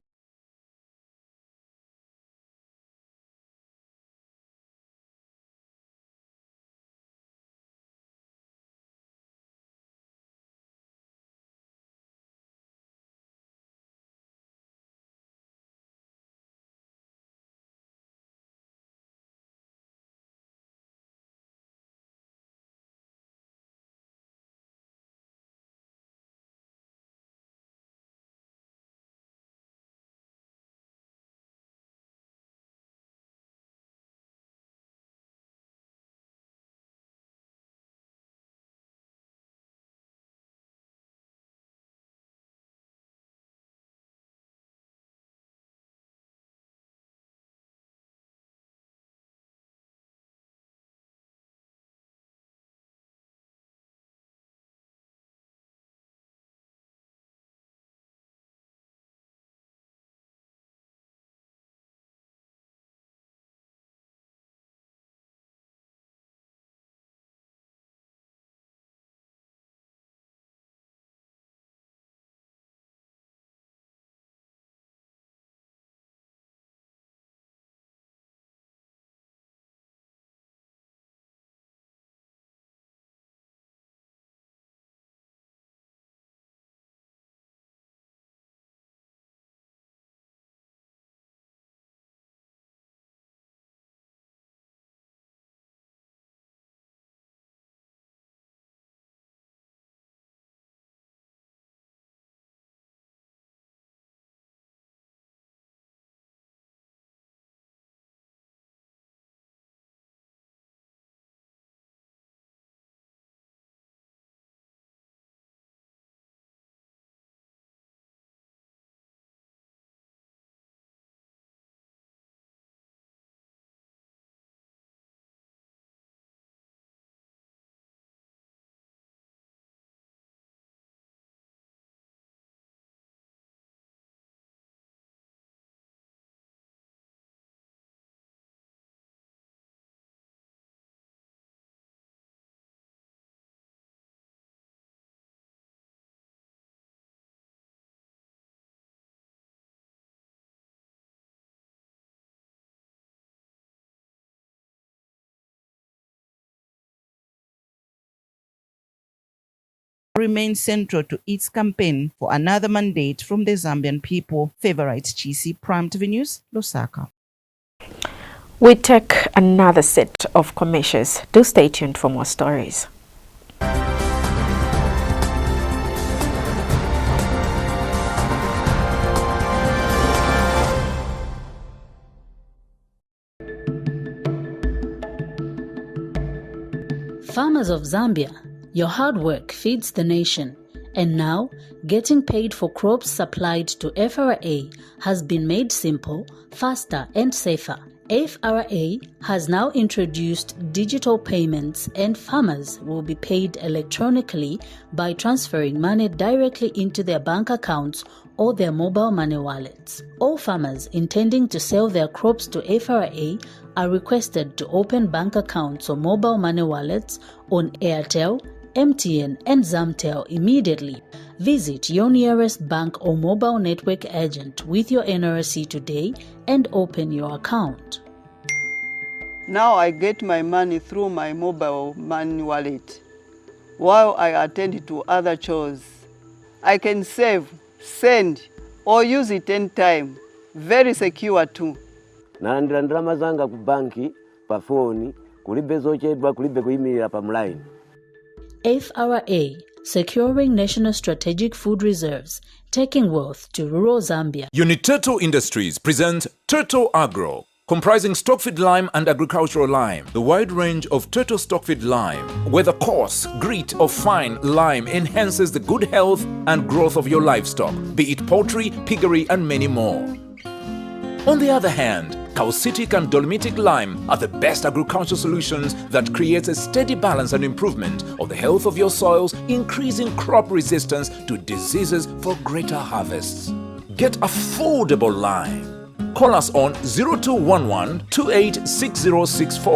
Remains central to its campaign for another mandate from the Zambian people. Favorite GC Prime TV News, Lusaka. We take another set of commercials. Do stay tuned for more stories. Farmers of Zambia, your hard work feeds the nation. And now, getting paid for crops supplied to FRA has been made simple, faster and safer. FRA has now introduced digital payments and farmers will be paid electronically by transferring money directly into their bank accounts or their mobile money wallets. All farmers intending to sell their crops to FRA are requested to open bank accounts or mobile money wallets on Airtel, MTN and Zamtel immediately. Visit your nearest bank or mobile network agent with your NRC today and open your account. Now I get my money through my mobile money wallet. While I attend to other chores, I can save, send, or use it anytime. Very secure too. Nalandira ndalama zanga ku banki, pa phone, kulibe zochedwa, kulibe kuyimirira pa mline. FRA, securing national strategic food reserves, taking wealth to rural Zambia. Uniteto Industries presents Turtle Agro, comprising stockfeed lime and agricultural lime. The wide range of turtle stockfeed lime, whether coarse, grit or fine lime, enhances the good health and growth of your livestock, be it poultry, piggery and many more. On the other hand, calcitic and dolomitic lime are the best agricultural solutions that create a steady balance and improvement of the health of your soils, increasing crop resistance to diseases for greater harvests. Get affordable lime. Call us on 0211 286064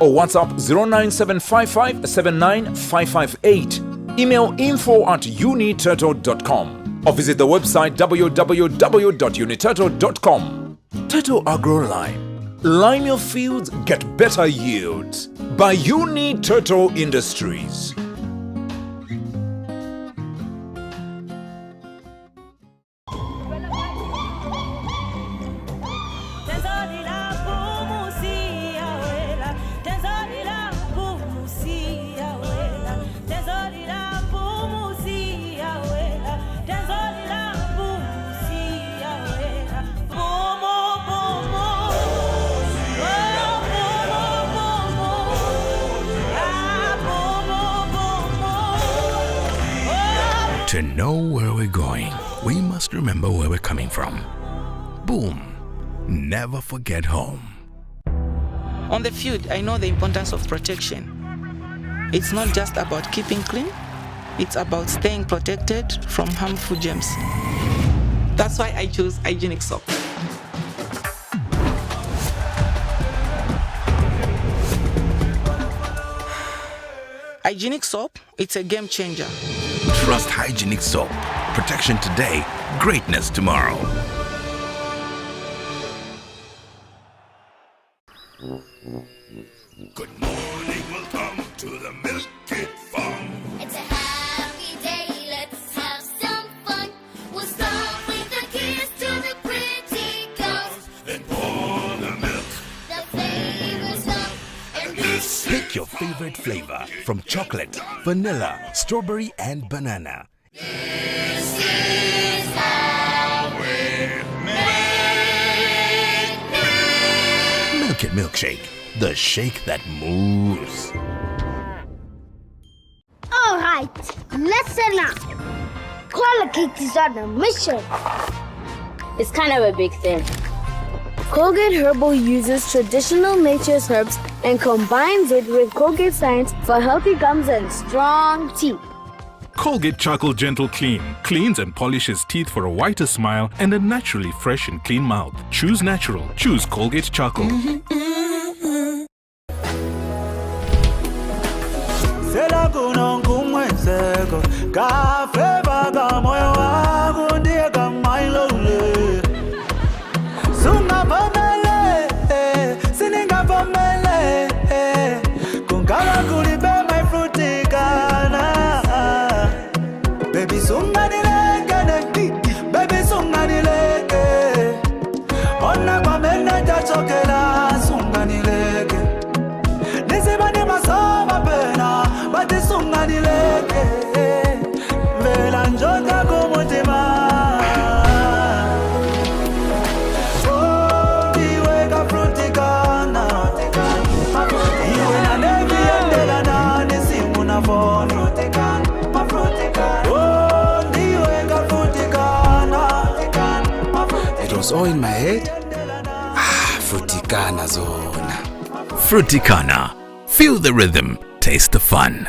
or WhatsApp 09755 79558. Email info@uniturtle.com or visit the website www.uniturtle.com. Turtle Agro Lime. Lime your fields, get better yields. By Uniturtle Industries. To know where we're going, we must remember where we're coming from. Boom. Never forget home. On the field, I know the importance of protection. It's not just about keeping clean, it's about staying protected from harmful germs. That's why I chose hygienic soap. Hygienic soap, it's a game changer. Trust hygienic soap. Protection today, greatness tomorrow. Good morning, welcome to the Milk Kid Farm. It's a happy day, let's have some fun. We'll start with the kids to the pretty girls. Then pour the milk. The flavors love and this. Pick your favorite flavor from chocolate, vanilla, strawberry, and banana. This is how we make Milk It Milkshake, the shake that moves. All right, listen up. Colgate is on a mission. It's kind of a big thing. Colgate Herbal uses traditional nature's herbs and combines it with Colgate Science for healthy gums and strong teeth. Colgate Charcoal Gentle Clean cleans and polishes teeth for a whiter smile and a naturally fresh and clean mouth. Choose natural. Choose Colgate Charcoal. Baby sunganileke, ona kwa mena jachokela sunganileke. Nisibani masoma pena, bati sunganileke. was all in my head. Fruticana zona. Fruticana. Feel the rhythm, taste the fun.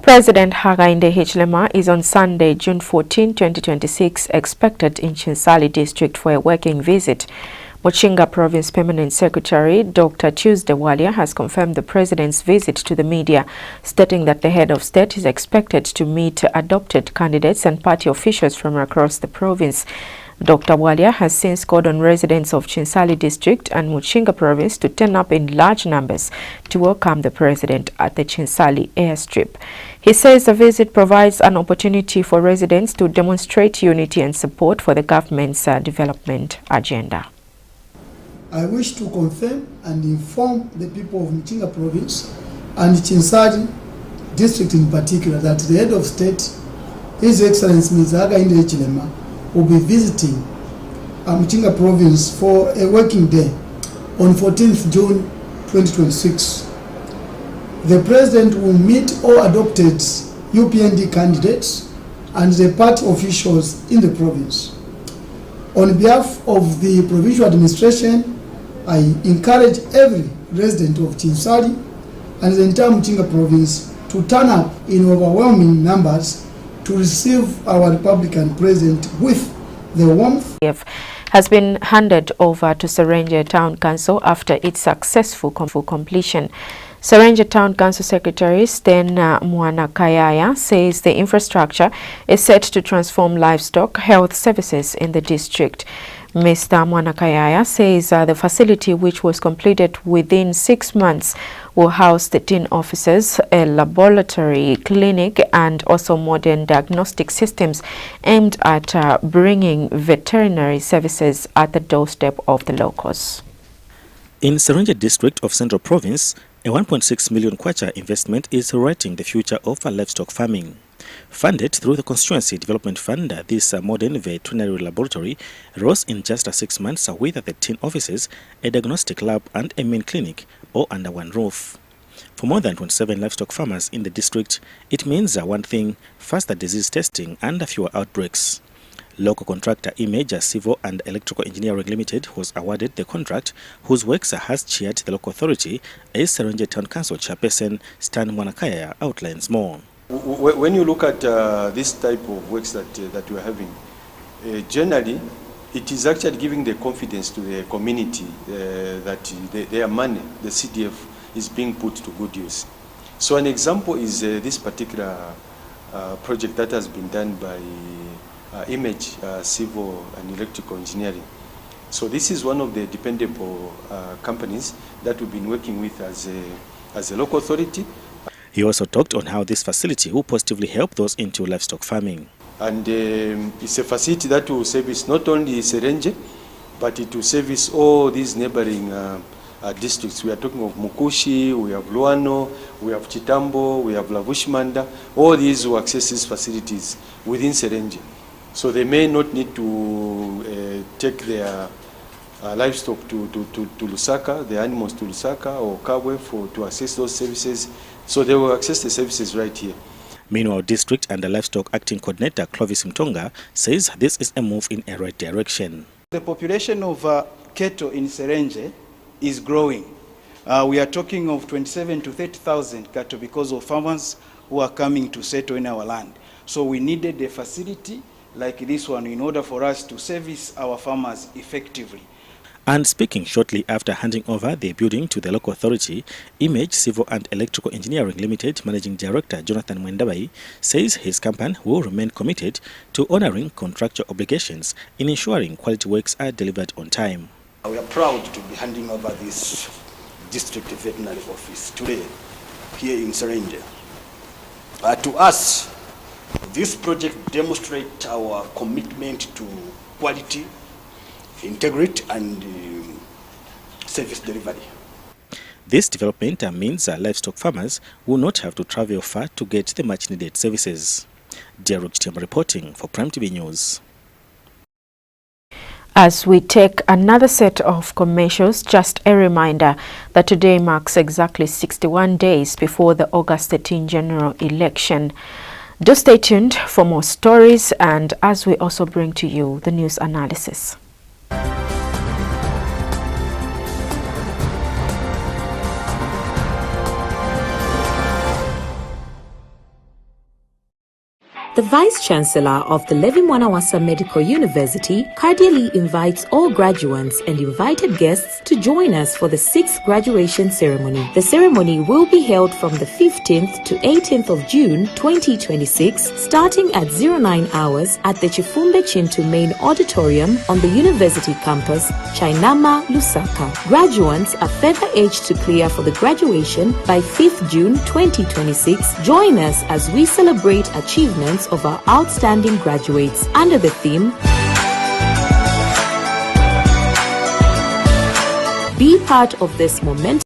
President Hakainde Hichilema is on Sunday, June 14, 2026, expected in Chinsali district for a working visit. Mochinga Province Permanent Secretary Dr. Tuesday Walia has confirmed the president's visit to the media, stating that the head of state is expected to meet adopted candidates and party officials from across the province. Dr. Walia has since called on residents of Chinsali district and Mochinga province to turn up in large numbers to welcome the president at the Chinsali airstrip. He says the visit provides an opportunity for residents to demonstrate unity and support for the government's development agenda. I wish to confirm and inform the people of Mochinga province and Chinsali district in particular that the head of state, His Excellency Mr. Hakainde Hichilema, will be visiting Mochinga province for a working day on 14th June 2026. The president will meet all adopted UPND candidates and the party officials in the province. On behalf of the provincial administration, I encourage every resident of Chinsali and the entire Mochinga province to turn up in overwhelming numbers to receive our Republican president with the warmth. Has been handed over to Serenje Town Council after its successful completion. Serenje Town Council Secretary Sten Mwanakayaya says the infrastructure is set to transform livestock health services in the district. Mr. Mwanakayaya says the facility, which was completed within 6 months, will house 13 offices, a laboratory, clinic, and also modern diagnostic systems aimed at bringing veterinary services at the doorstep of the locals. In Serenje district of Central Province, a 1.6 million kwacha investment is rewriting the future of livestock farming. Funded through the Constituency Development Fund, this modern veterinary laboratory rose in just 6 months with 13 offices, a diagnostic lab and a main clinic, all under one roof. For more than 27 livestock farmers in the district, it means one thing: faster disease testing and fewer outbreaks. Local contractor Image Civil and Electrical Engineering Limited was awarded the contract, whose works has chaired the local authority, as Serenje Town Council Chairperson Stan Mwanakaya outlines more. When you look at this type of works that we are having, generally it is actually giving the confidence to the community that their money, the CDF, is being put to good use. So an example is this particular project that has been done by Image Civil and Electrical Engineering. So this is one of the dependable companies that we've been working with as a local authority. He also talked on how this facility will positively help those into livestock farming. And it's a facility that will service not only Serenje, but it will service all these neighboring districts. We are talking of Mukushi, we have Luano, we have Chitambo, we have Lavushmanda. All these will access these facilities within Serenje. So they may not need to take their livestock to Lusaka, the animals to Lusaka or Kabwe to access those services. So they will access the services right here. Meanwhile, District and the Livestock Acting Coordinator Clovis Mtonga says this is a move in a right direction. The population of cattle in Serenje is growing. We are talking of 27 to 30,000 cattle because of farmers who are coming to settle in our land. So we needed a facility like this one in order for us to service our farmers effectively. And speaking shortly after handing over the building to the local authority, Image Civil and Electrical Engineering Limited Managing Director Jonathan Mwendabai says his company will remain committed to honoring contractual obligations in ensuring quality works are delivered on time. We are proud to be handing over this district veterinary office today here in Serenje. To us, this project demonstrates our commitment to quality, integrity and service delivery. This development means livestock farmers will not have to travel far to get the much needed services. Derek Chitema reporting for Prime TV News. As we take another set of commercials, just a reminder that today marks exactly 61 days before the August 13 general election. Do stay tuned for more stories, and as we also bring to you the news analysis. The Vice-Chancellor of the Levi Mwana Wasa Medical University cordially invites all graduates and invited guests to join us for the 6th graduation ceremony. The ceremony will be held from the 15th to 18th of June 2026, starting at 09 hours at the Chifumbe Chintu Main Auditorium on the University campus, Chainama, Lusaka. Graduates are further aged to clear for the graduation by 5th June 2026. Join us as we celebrate achievements of our outstanding graduates under the theme Be part of this momentum.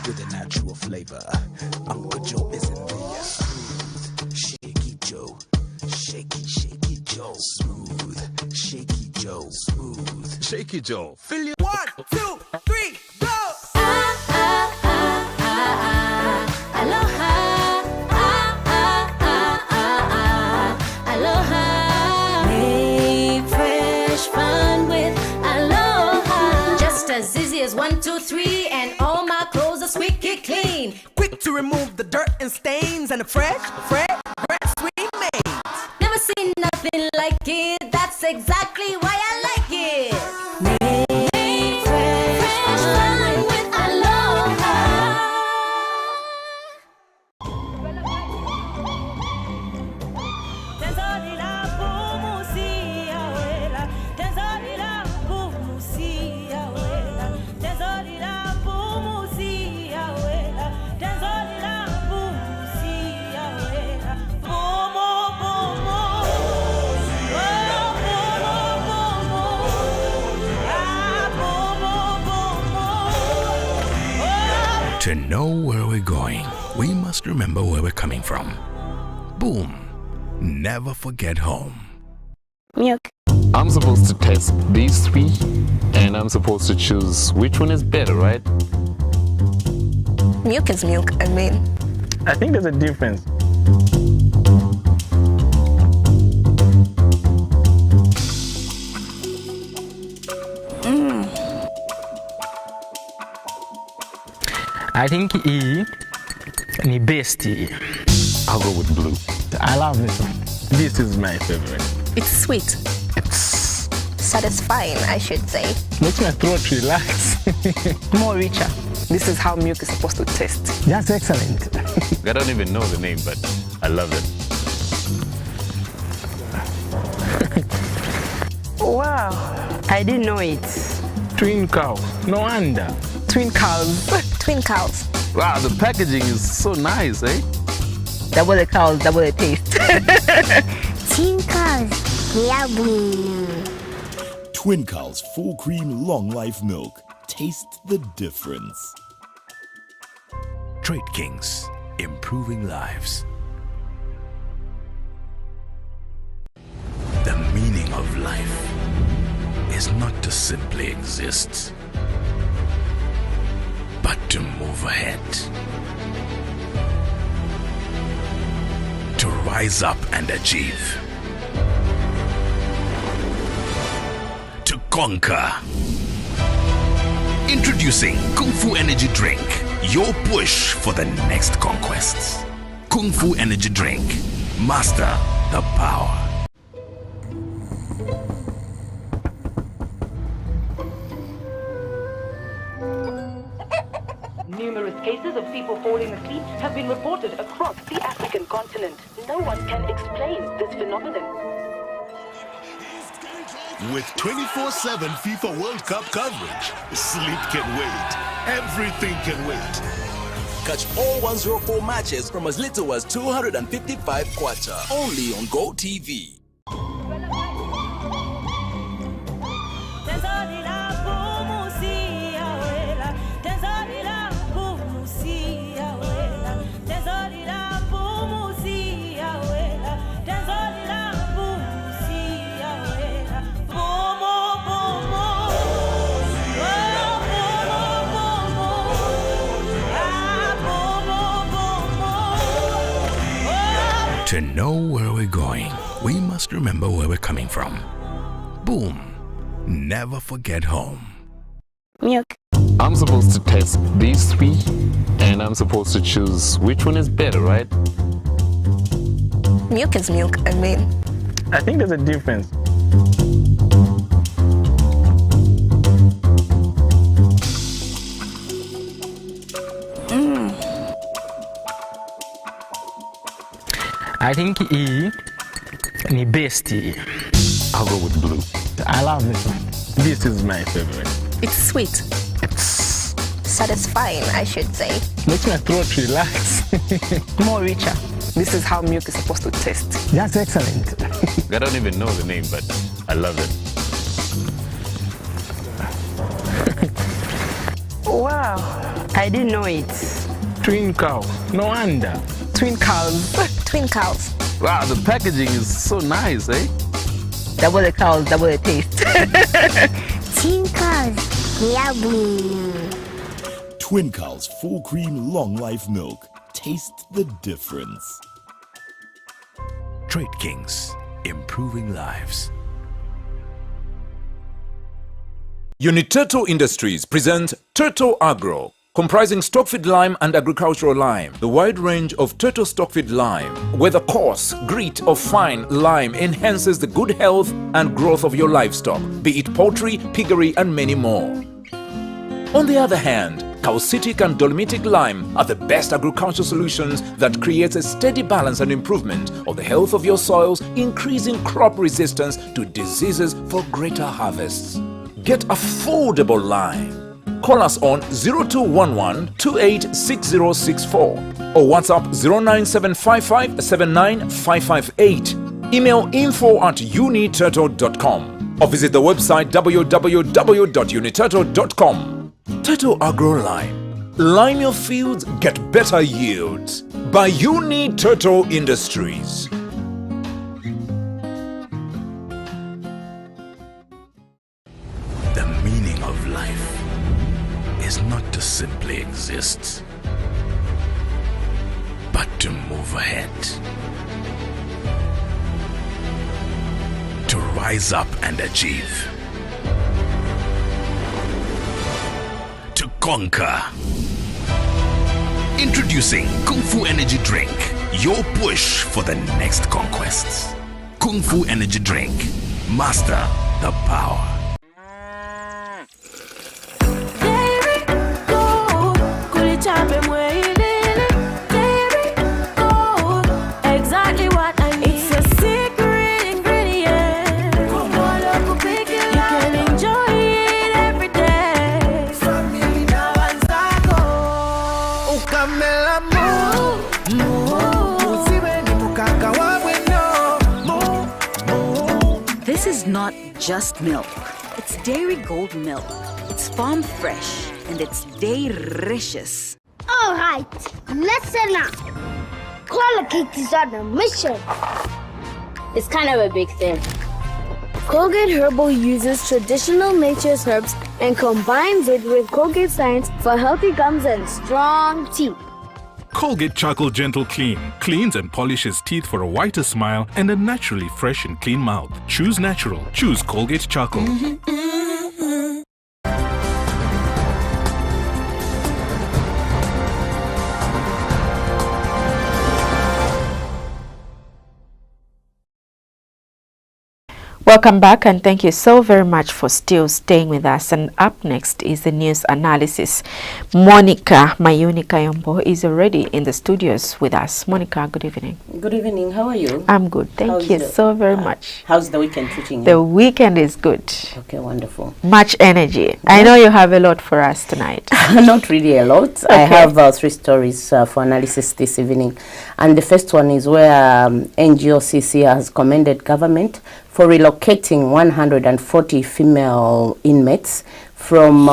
With a natural flavor, Uncle Joe is in the Shaky Joe, shaky Joe, smooth, Shaky Joe, smooth, Shaky Joe. Fill your 1, 2, 3, go. Aloha. Aloha. Make fresh fun with Aloha. Just as easy as 1, 2, 3, and all my clothes are squeaky clean. Quick to remove the dirt and stains and a fresh, sweet made. Never seen nothing like it. That's exactly why I like it. Make fresh fun with Aloha. know where we're going, we must remember where we're coming from. Boom. Never forget home. Milk. I'm supposed to test these three, and I'm supposed to choose which one is better, right? Milk is milk, I mean. I think there's a difference. I think E ni best. I'll go with blue. I love this one. This is my favorite. It's sweet. It's satisfying, I should say. Makes my throat relax. More richer. This is how milk is supposed to taste. That's excellent. I don't even know the name, but I love it. Wow, I didn't know it. Twin cows, no wonder. Twin cows. Twin cows. Wow, the packaging is so nice, eh? Double the cows, double the taste. Twin cows, yummy. Twin Cows full cream long life milk. Taste the difference. Trade Kings, improving lives. The meaning of life is not to simply exist, but to move ahead. To rise up and achieve. To conquer. Introducing Kung Fu Energy Drink, your push for the next conquests. Kung Fu Energy Drink, master the power. Numerous cases of people falling asleep have been reported across the African continent. No one can explain this phenomenon. With 24/7 FIFA World Cup coverage, sleep can wait. Everything can wait. Catch all 104 matches from as little as 255 kwacha, only on GoTV. To know where we're going, we must remember where we're coming from. Boom. Never forget home. Milk. I'm supposed to test these three, and I'm supposed to choose which one is better, right? Milk is milk, I mean. I think there's a difference. I think E ni best. I'll go with blue. I love this one. This is my favorite. It's sweet. It's satisfying, I should say. Makes my throat relax. More richer. This is how milk is supposed to taste. That's excellent. I don't even know the name, but I love it. Wow, I didn't know it. Twin cows, no wonder. Twin cows. Twin cows. Wow, the packaging is so nice, eh? Double the cows, double the taste. Twin cows, yummy. Twin Cows full cream long life milk. Taste the difference. Trade Kings, improving lives. Uniteto Industries present Turtle Agro, comprising stockfeed lime and agricultural lime. The wide range of Turtle stockfeed lime, where the coarse, grit or fine lime enhances the good health and growth of your livestock, be it poultry, piggery and many more. On the other hand, calcitic and dolomitic lime are the best agricultural solutions that creates a steady balance and improvement of the health of your soils, increasing crop resistance to diseases for greater harvests. Get affordable lime. Call us on 0211 286064 or WhatsApp 09755 79558. Email info@uniturtle.com or visit the website www.uniturtle.com. Turtle Agro Lime. Lime your fields, get better yields. By Uni Turtle Industries. The meaning of life is not to simply exist, but to move ahead. To rise up and achieve. To conquer. Introducing Kung Fu Energy Drink, your push for the next conquests. Kung Fu Energy Drink, master the power. Exactly what I need. It's a secret ingredient. You can enjoy it every day. This is not just milk. It's Dairy Gold milk. It's farm fresh and it's delicious. All right, listen up. Colgate is on a mission. It's kind of a big thing. Colgate Herbal uses traditional nature's herbs and combines it with Colgate Science for healthy gums and strong teeth. Colgate Charcoal Gentle Clean cleans and polishes teeth for a whiter smile and a naturally fresh and clean mouth. Choose natural. Choose Colgate Charcoal. Welcome back and thank you so very much for still staying with us. And up next is the news analysis. Monica Mayuni Kayombo is already in the studios with us. Monica, good evening. Good evening. How are you? I'm good. Thank you so very much. How's the weekend treating you? The weekend is good. Okay, wonderful. Much energy. I know you have a lot for us tonight. Not really a lot. Okay. I have 3 stories for analysis this evening. And the first one is where NGOCC has commended government for relocating 140 female inmates from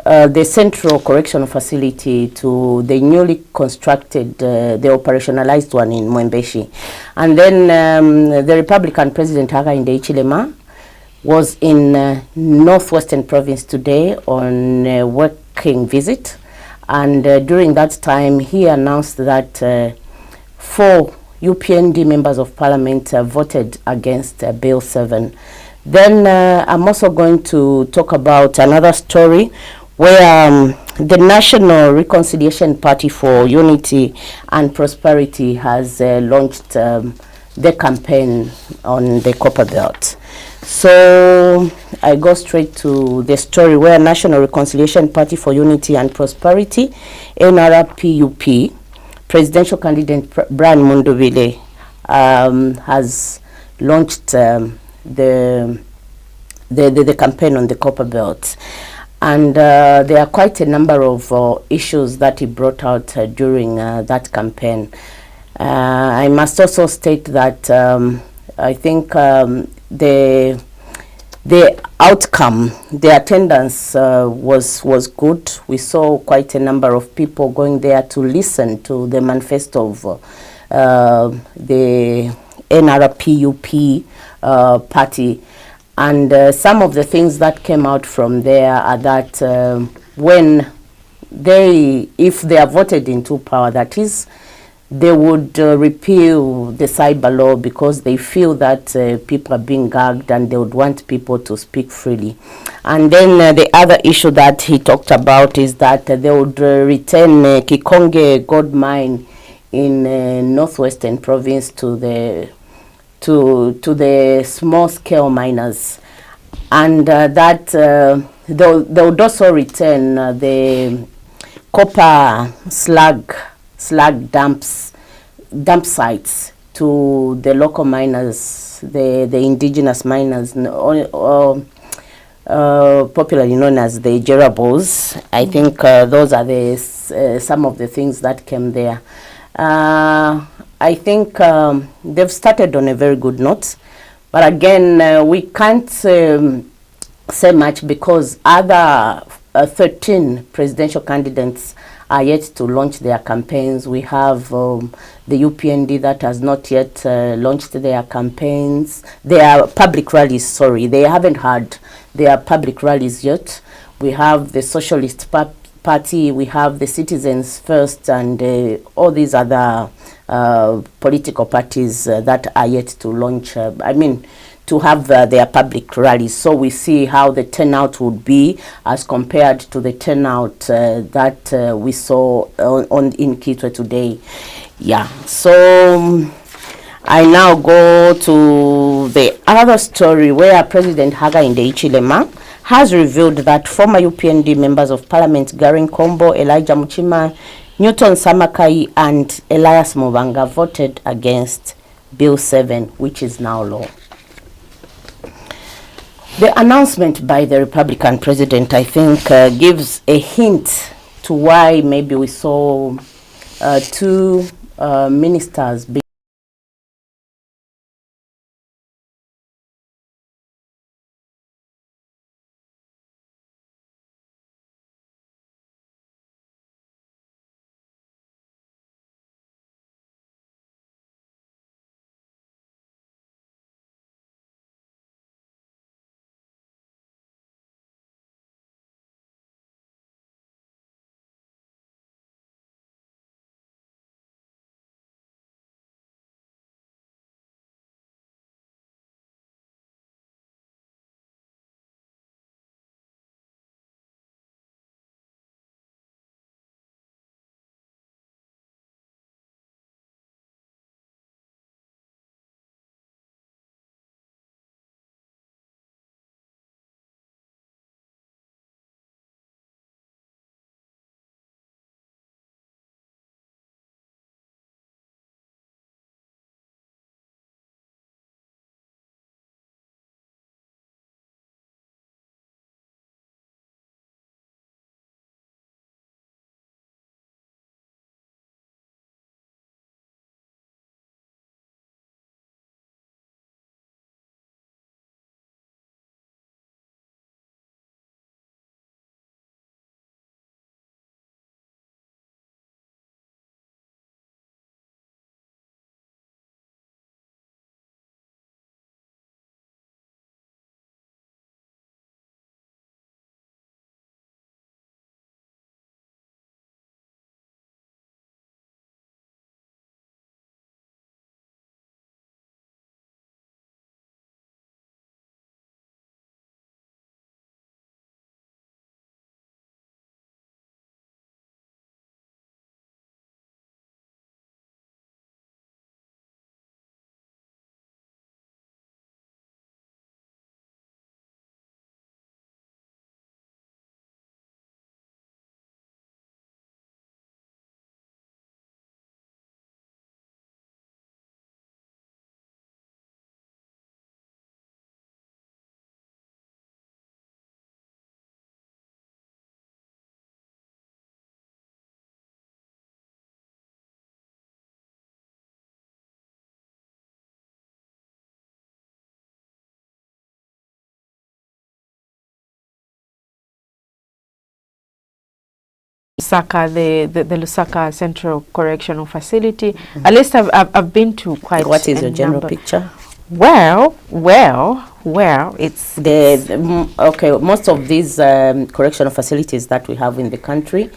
the Central Correctional Facility to the newly constructed, the operationalized one in Mwembeshi. And then the Republican President Hakainde Hichilema was in Northwestern Province today on a working visit. And during that time, he announced that 4 UPND members of parliament voted against Bill 7. Then I'm also going to talk about another story where the National Reconciliation Party for Unity and Prosperity has launched the campaign on the Copper Belt. So I go straight to the story where National Reconciliation Party for Unity and Prosperity, NRPUP, presidential candidate Brian Mundubile has launched the campaign on the Copper Belt. And there are quite a number of issues that he brought out during that campaign. I must also state that I think the outcome, the attendance was good. We saw quite a number of people going there to listen to the manifesto of the NRPUP party. And some of the things that came out from there are that if they are voted into power, that is, they would repeal the cyber law because they feel that people are being gagged and they would want people to speak freely. And then the other issue that he talked about is that they would return Kikonge gold mine in Northwestern Province to the small scale miners, and that they would also return the copper slag dump sites to the local miners, the indigenous miners, popularly known as the Jerabos. I think those are the some of the things that came there. I think they've started on a very good note, but again, we can't say much because other 13 presidential candidates are yet to launch their campaigns. We have the UPND that has not yet launched their campaigns. Their public rallies, sorry. They haven't had their public rallies yet. We have the Socialist Party, we have the Citizens First, and all these other political parties that are yet to launch, to have their public rallies. So we see how the turnout would be as compared to the turnout that we saw in Kitwe today. Yeah, so I now go to the other story where President Hakainde Hichilema has revealed that former UPND members of Parliament Gary Nkombo, Elijah Muchima, Newton Samakai and Elias Mubanga voted against Bill 7, which is now law. The announcement by the Republican president, I think, gives a hint to why maybe we saw two ministers being Lusaka, the Lusaka Central Correctional Facility. At least I've been to quite. What is your general picture? Well, it's okay. Most of these correctional facilities that we have in the country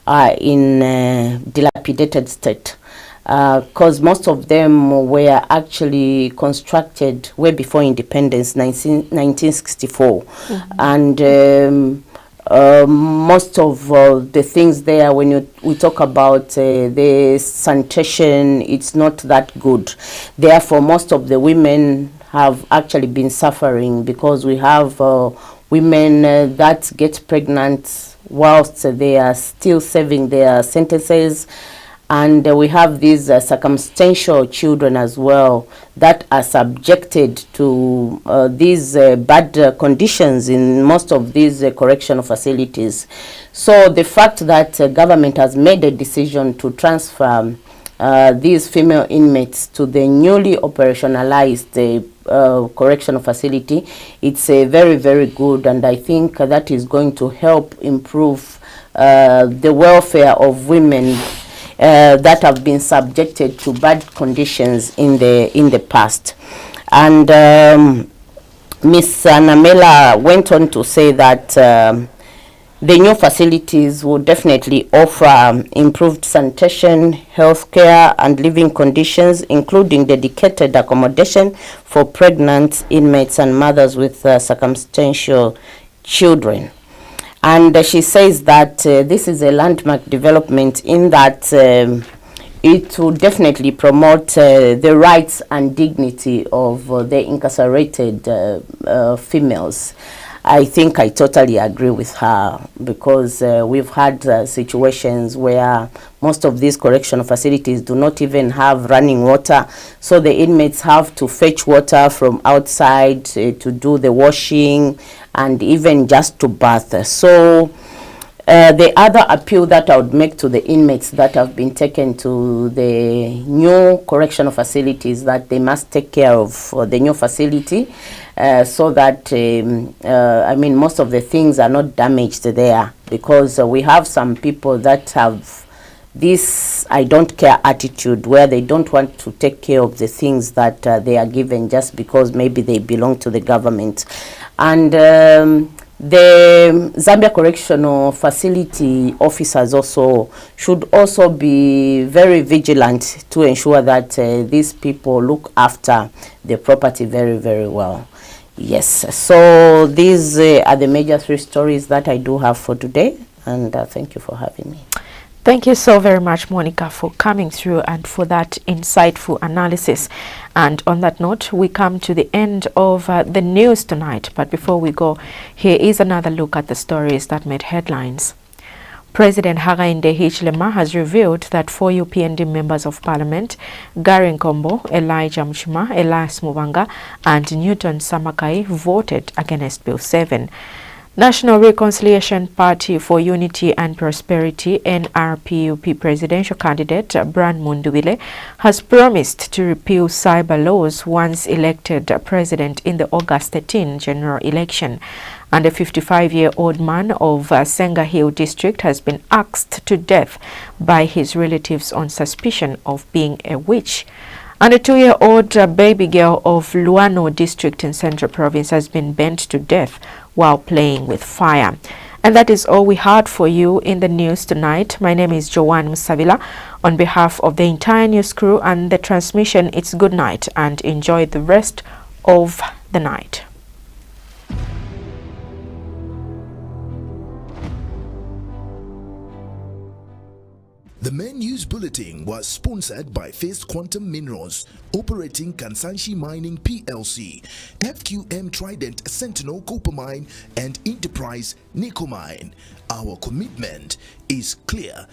are in dilapidated state, because most of them were actually constructed way before independence, 1964, and most of the things there, when we talk about the sanitation, it's not that good. Therefore, most of the women have actually been suffering, because we have women that get pregnant whilst they are still serving their sentences. And we have these circumstantial children as well that are subjected to these bad conditions in most of these correctional facilities. So the fact that government has made a decision to transfer these female inmates to the newly operationalized correctional facility, it's very, very good, and I think that is going to help improve the welfare of women that have been subjected to bad conditions in the past. And Ms. Namela went on to say that the new facilities will definitely offer improved sanitation, health care, and living conditions, including dedicated accommodation for pregnant inmates and mothers with circumstantial children. And she says that this is a landmark development in that it will definitely promote the rights and dignity of the incarcerated females. I think I totally agree with her, because we've had situations where most of these correctional facilities do not even have running water, so the inmates have to fetch water from outside to do the washing and even just to bath. So the other appeal that I would make to the inmates that have been taken to the new correctional facilities, that they must take care of the new facility so that, I mean, most of the things are not damaged there, because we have some people that have this I don't care attitude, where they don't want to take care of the things that they are given just because maybe they belong to the government. And the Zambia Correctional Facility officers also should also be very vigilant to ensure that these people look after the property very, very well. Yes, so these are the major 3 stories that I do have for today, and thank you for having me. Thank you so very much, Monica, for coming through and for that insightful analysis. And on that note, we come to the end of the news tonight. But before we go, here is another look at the stories that made headlines. President Hakainde Hichilema has revealed that 4 UPND members of Parliament, Gary Nkombo, Elijah Muchima, Elias Mubanga, and Newton Samakai, voted against Bill 7. National Reconciliation Party for Unity and Prosperity NRPUP presidential candidate Brand Munduwile has promised to repeal cyber laws once elected president in the August 13 general election. And a 55-year-old man of Senga Hill district has been axed to death by his relatives on suspicion of being a witch. And a 2-year-old baby girl of Luano district in Central Province has been burnt to death while playing with fire. And that is all we had for you in the news tonight. My name is Joanne Musavila. On behalf of the entire news crew and the transmission, it's good night and enjoy the rest of the night. The main news bulletin was sponsored by First Quantum Minerals, operating Kansanshi Mining PLC, FQM Trident Sentinel Copper Mine, and Enterprise Nickel Mine. Our commitment is clear: